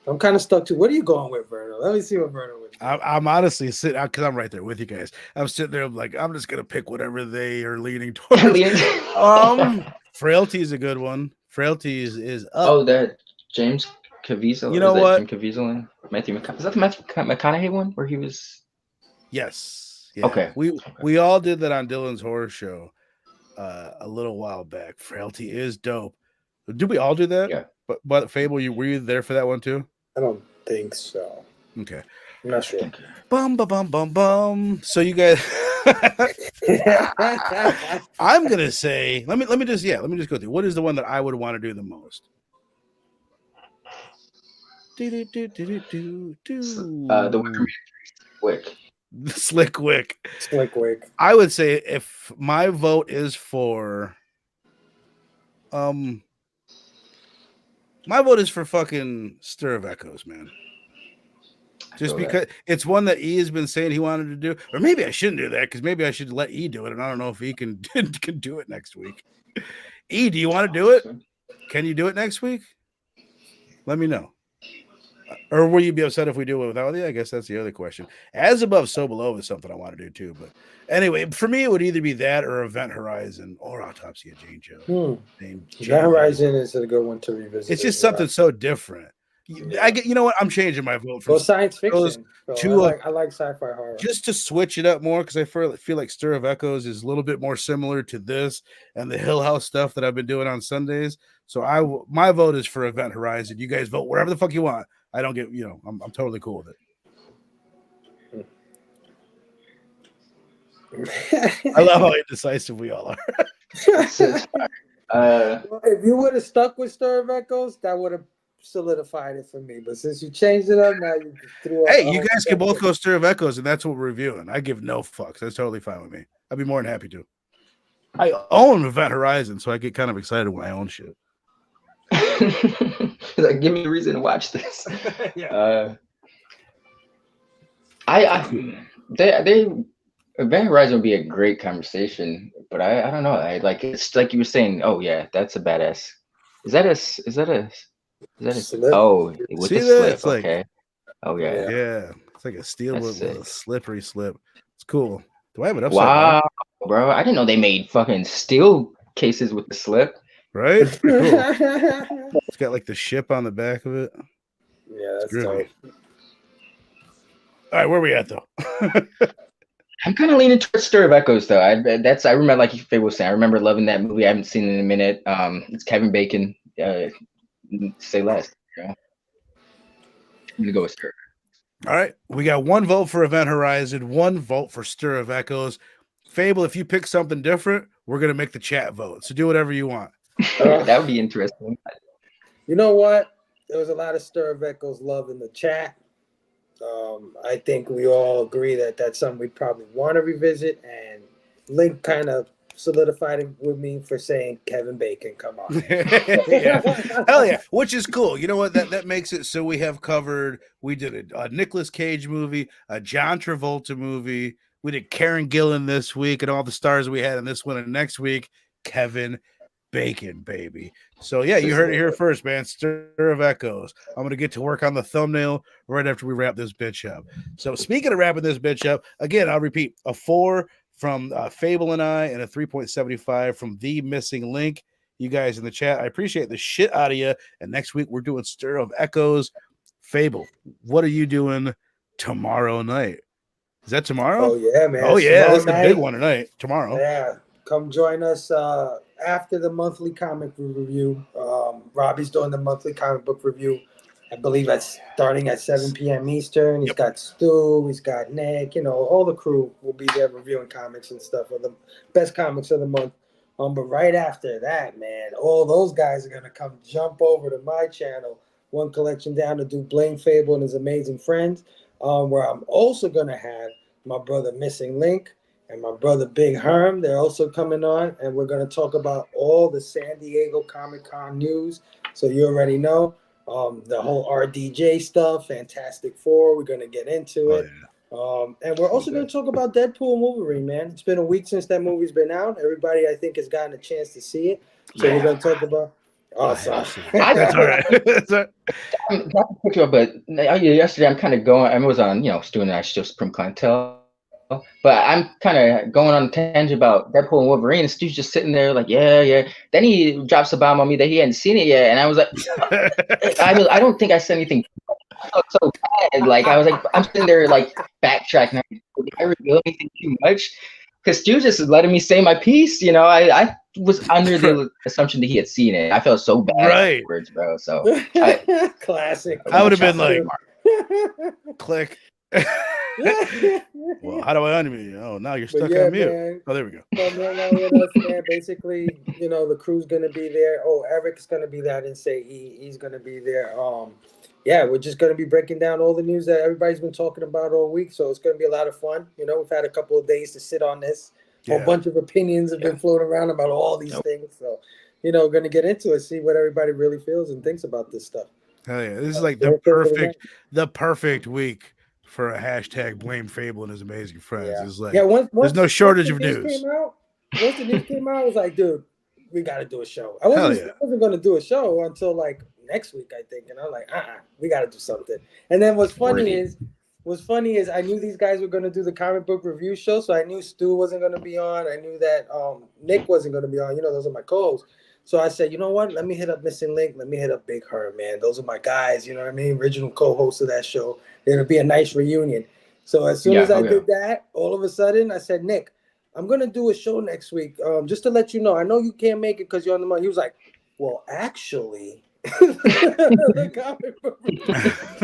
I'm kind of stuck to. What are you going with, Verno? Let me see what Verno would do. I'm honestly sitting because I'm right there with you guys. I'm sitting there like I'm just gonna pick whatever they are leaning towards. Frailty is a good one. Frailty is up. Oh, that James Caviezel. You know what? Jim Caviezel and Matthew McConaughey. Is that the Matthew McConaughey one where he was? Yes. Yeah. Okay. We all did that on Dylan's horror show a little while back. Frailty is dope. Did we all do that? Yeah. But Fable, were you there for that one too? I don't think so. Okay. I'm not sure. Bum bum bum bum bum. So you guys, I'm gonna say, let me just go through. What is the one that I would want to do the most? The Wick. Slick Wick. Slick Wick. I would say if my vote is for, my vote is for fucking Stir of Echoes, man. Just because it's one that E has been saying he wanted to do, or maybe I shouldn't do that because maybe I should let E do it, and I don't know if E can do it next week. E, do you want to do it? Can you do it next week? Let me know. Or will you be upset if we do it without you? I guess that's the other question. As Above, So Below is something I want to do too. But anyway, for me, it would either be that or Event Horizon or Autopsy of Jane Doe. Event Horizon is a good one to revisit. It's just something so different. Yeah. You know what? I'm changing my vote from science fiction. I like sci-fi horror. Just to switch it up more because I feel like Stir of Echoes is a little bit more similar to this and the Hill House stuff that I've been doing on Sundays. So my vote is for Event Horizon. You guys vote wherever the fuck you want. I don't get, I'm totally cool with it. I love how indecisive we all are. If you would have stuck with Stir of Echoes, that would have solidified it for me. But since you changed it up, now you threw. Hey, you guys can both go Stir of Echoes, and that's what we're reviewing. I give no fucks. That's totally fine with me. I'd be more than happy to. I own Event Horizon, so I get kind of excited when I own shit. Like, give me a reason to watch this. Yeah. They Event Horizon would be a great conversation, but I don't know. It's like you were saying. Oh yeah, that's a badass. Is that a slip? Oh, with the slip. Okay. Oh yeah. Yeah, it's like a steel with a slippery slip. It's cool. Do I have it upside down? Bro! I didn't know they made fucking steel cases with the slip. Right? It's pretty cool. It's got like the ship on the back of it. Yeah, that's dope. All right, where are we at though? I'm kind of leaning towards Stir of Echoes though. I remember, like Faye was saying, I remember loving that movie. I haven't seen it in a minute. It's Kevin Bacon. Say less. I'm gonna go with Stir. All right, we got one vote for Event Horizon, one vote for Stir of Echoes. Fable, if you pick something different, we're gonna make the chat vote. So do whatever you want. That would be interesting. You know what? There was a lot of Stir of Echoes love in the chat. I think we all agree that that's something we probably want to revisit, and Link kind of solidified it with me for saying Kevin Bacon. Come on. Yeah. Hell yeah, which is cool. You know what? That makes it so we have covered. We did a Nicolas Cage movie, a John Travolta movie. We did Karen Gillen this week, and all the stars we had in this one. And next week, Kevin Bacon, baby. So yeah, you heard it here first, man. Stir of Echoes. I'm gonna get to work on the thumbnail right after we wrap this bitch up. So speaking of wrapping this bitch up, again, I'll repeat: a 4 from Fable and I, and a 3.75 from The Missing Link. You guys in the chat, I appreciate the shit out of you. And next week we're doing Stir of Echoes. Fable, what are you doing tomorrow night? Is that tomorrow? Oh yeah, man. Oh yeah, that's the big one tonight. Tomorrow. Yeah, come join us after the monthly comic review. Robbie's doing the monthly comic book review. I believe that's starting at 7 p.m. Eastern. He's got Stu, he's got Nick, all the crew will be there reviewing comics and stuff, or the best comics of the month. But right after that, man, all those guys are gonna come jump over to my channel, One Collection Down, to do Blame Fable and His Amazing Friends, where I'm also gonna have my brother Missing Link and my brother Big Herm. They're also coming on, and we're going to talk about all the San Diego Comic-Con news. So you already know the whole RDJ stuff, Fantastic Four. We're going to get into it. And we're also going to talk about Deadpool and Wolverine, man. It's been a week since that movie's been out. Everybody, I think, has gotten a chance to see it. So we're going to talk about. I Awesome. haven't seen it. That's all right. That's all right. Not to put you up, but yesterday I'm kind of going. I was on, Stu and I still Supreme Clientele, but I'm kind of going on a tangent about Deadpool and Wolverine. And Stu's just sitting there like, yeah. Then he drops a bomb on me that he hadn't seen it yet, and I was like, I don't think I said anything so bad. Like I was like, I'm sitting there like backtracking. Did I reveal anything too much? Because Stu just letting me say my piece. I was under the assumption that he had seen it. I felt so bad afterwards, bro. So classic. I would have been like, click. Well, how do I unmute? Oh, now you're stuck on mute. Man. Oh, there we go. Man. Basically, the crew's gonna be there. Oh, Eric's gonna be there. I didn't say he's gonna be there. We're just gonna be breaking down all the news that everybody's been talking about all week. So it's gonna be a lot of fun. We've had a couple of days to sit on this. A bunch of opinions have been floating around about all these things. So, gonna get into it, see what everybody really feels and thinks about this stuff. Hell yeah. This is like the perfect week for a hashtag blame Fable and his amazing friends. It's like there's no shortage of news. Once the news came out, I was like, dude, we got to do a show. I wasn't going to do a show until like next week, I think. And I was like, we got to do something. And then what's funny is I knew these guys were going to do the comic book review show. So I knew Stu wasn't going to be on. I knew that Nick wasn't going to be on. Those are my co-hosts. So I said, you know what? Let me hit up Missing Link. Let me hit up Big Her, man. Those are my guys. You know what I mean? Original co-hosts of that show. It'll be a nice reunion. So as soon as I did that, all of a sudden I said, Nick, I'm going to do a show next week. Just to let you know, I know you can't make it because you're on the money. He was like, well, actually, the comic book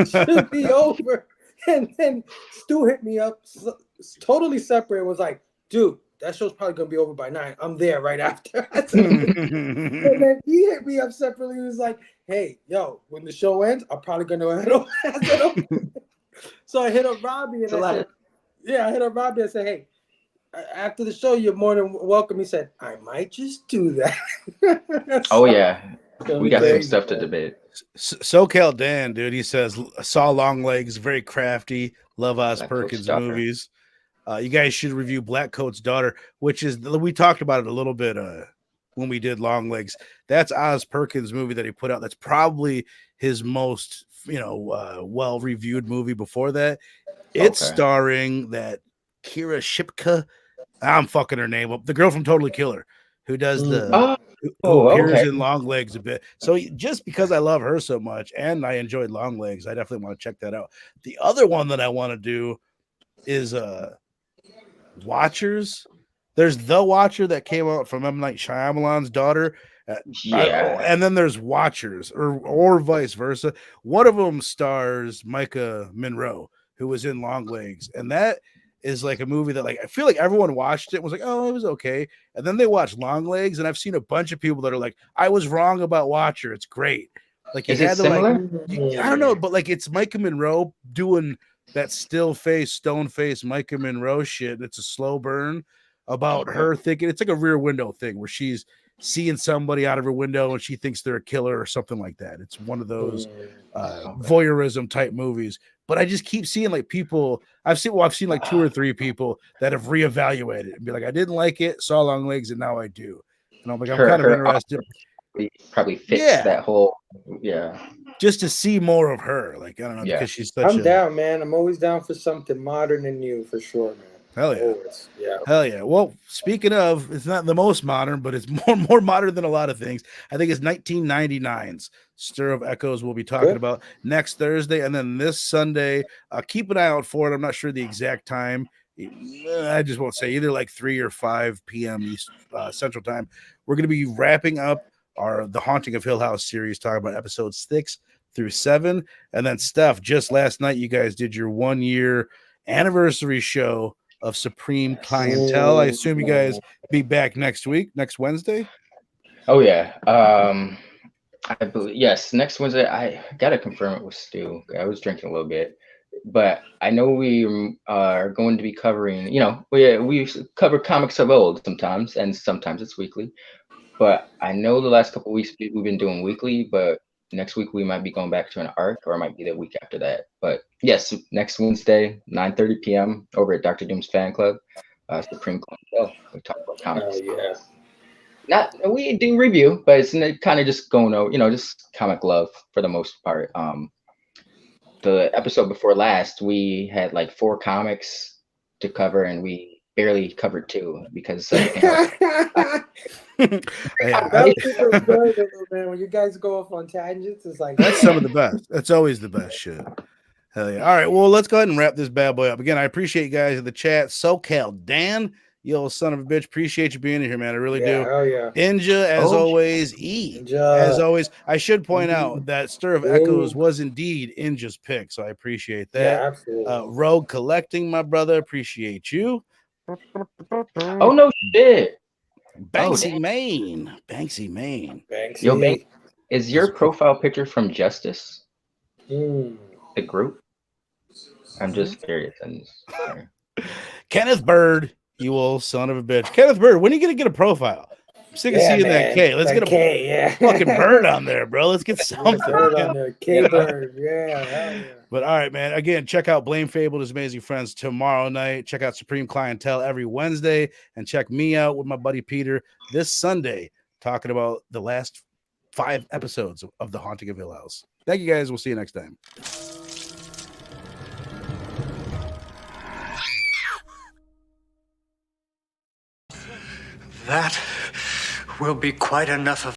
should be over. And then Stu hit me up totally separate and was like, dude, that show's probably going to be over by 9. I'm there right after. And then he hit me up separately. He was like, hey, yo, when the show ends, I'm probably going to head over. So I hit up Robbie and I hit up Robbie and I said, hey, after the show, you're more than welcome. He said, I might just do that. We got some stuff to debate. SoCal Dan, dude, he says, saw Long Legs, very crafty, love Oz Perkins movies. You guys should review Black Coat's Daughter, which is, we talked about it a little bit when we did Long Legs. That's Oz Perkins' movie that he put out. That's probably his most, well-reviewed movie before that. It's starring that Kira Shipka. I'm fucking her name up. The girl from Totally Killer, who does who appears in Long Legs a bit. So just because I love her so much and I enjoyed Long Legs, I definitely want to check that out. The other one that I want to do is Watchers. There's The Watcher that came out from M. Night Shyamalan's daughter. And then there's Watchers or vice versa. One of them stars Micah Monroe, who was in Long Legs. And that is like a movie that, like, I feel like everyone watched it and was like, oh, it was okay. And then they watched Long Legs, and I've seen a bunch of people that are like, I was wrong about Watcher. It's great. Like, is it similar? I don't know, but like it's Micah Monroe doing that still face, stone face Micah Monroe shit. It's a slow burn about her thinking it's like a Rear Window thing where she's seeing somebody out of her window and she thinks they're a killer or something like that. It's one of those voyeurism type movies. But I just keep seeing like people. I've seen like 2 or 3 people that have reevaluated and be like, I didn't like it, saw Long Legs, and now I do. And I'm like, I'm kind of interested. Probably fits that whole just to see more of her. Like, I don't know, because she's such I'm down, man. I'm always down for something modern and new for sure, man. Hell yeah. Always. Hell yeah. Well, speaking of, it's not the most modern, but it's more modern than a lot of things. I think it's 1999's Stir of Echoes we'll be talking about next Thursday. And then this Sunday, keep an eye out for it. I'm not sure the exact time. I just won't say, either like 3 or 5 p.m. Central Time. We're going to be wrapping up the Haunting of Hill House series, talking about episodes 6 through 7. And then Steph, just last night, you guys did your 1-year anniversary show of Supreme Clientele. I assume you guys be back next Wednesday. Oh yeah. I believe next Wednesday. I gotta confirm it with Stu. I was drinking a little bit, but I know we are going to be covering. We cover comics of old sometimes, and sometimes it's weekly. But I know the last couple of weeks we've been doing weekly. But next week we might be going back to an arc, or it might be the week after that. But yes, next Wednesday, 9:30 p.m. over at Dr. Doom's Fan Club, Supreme Clientele. We talk about comics. Oh yeah. We do review, but it's kind of just going over, just comic love for the most part. The episode before last, we had like 4 comics to cover, and we barely covered 2 because everything else. Yeah, That was super enjoyable, man. When you guys go off on tangents, it's like that's some of the best. That's always the best shit. Hell yeah. All right, well, let's go ahead and wrap this bad boy up. Again, I appreciate you guys in the chat. SoCal Dan, you old son of a bitch. Appreciate you being here, man. I really do. Oh yeah. Inja, as always. As always. I should point out that Stir of Echoes was indeed Inja's pick, so I appreciate that. Yeah, absolutely. Rogue Collecting, my brother. Appreciate you. Oh, no shit. Banksy Maine. Banksy Maine. Banksy. Yo, Bank, is your profile picture from Justice? The group? I'm just curious. Kenneth Bird, you old son of a bitch. Kenneth Bird, when are you going to get a profile? I'm sick of seeing that K. Let's get a fucking bird on there, bro. Let's get something. Bird on there. K-Bird. Yeah. But all right, man. Again, check out Blame Fable, His Amazing Friends tomorrow night. Check out Supreme Clientele every Wednesday. And check me out with my buddy Peter this Sunday, talking about the last 5 episodes of The Haunting of Hill House. Thank you, guys. We'll see you next time. That will be quite enough of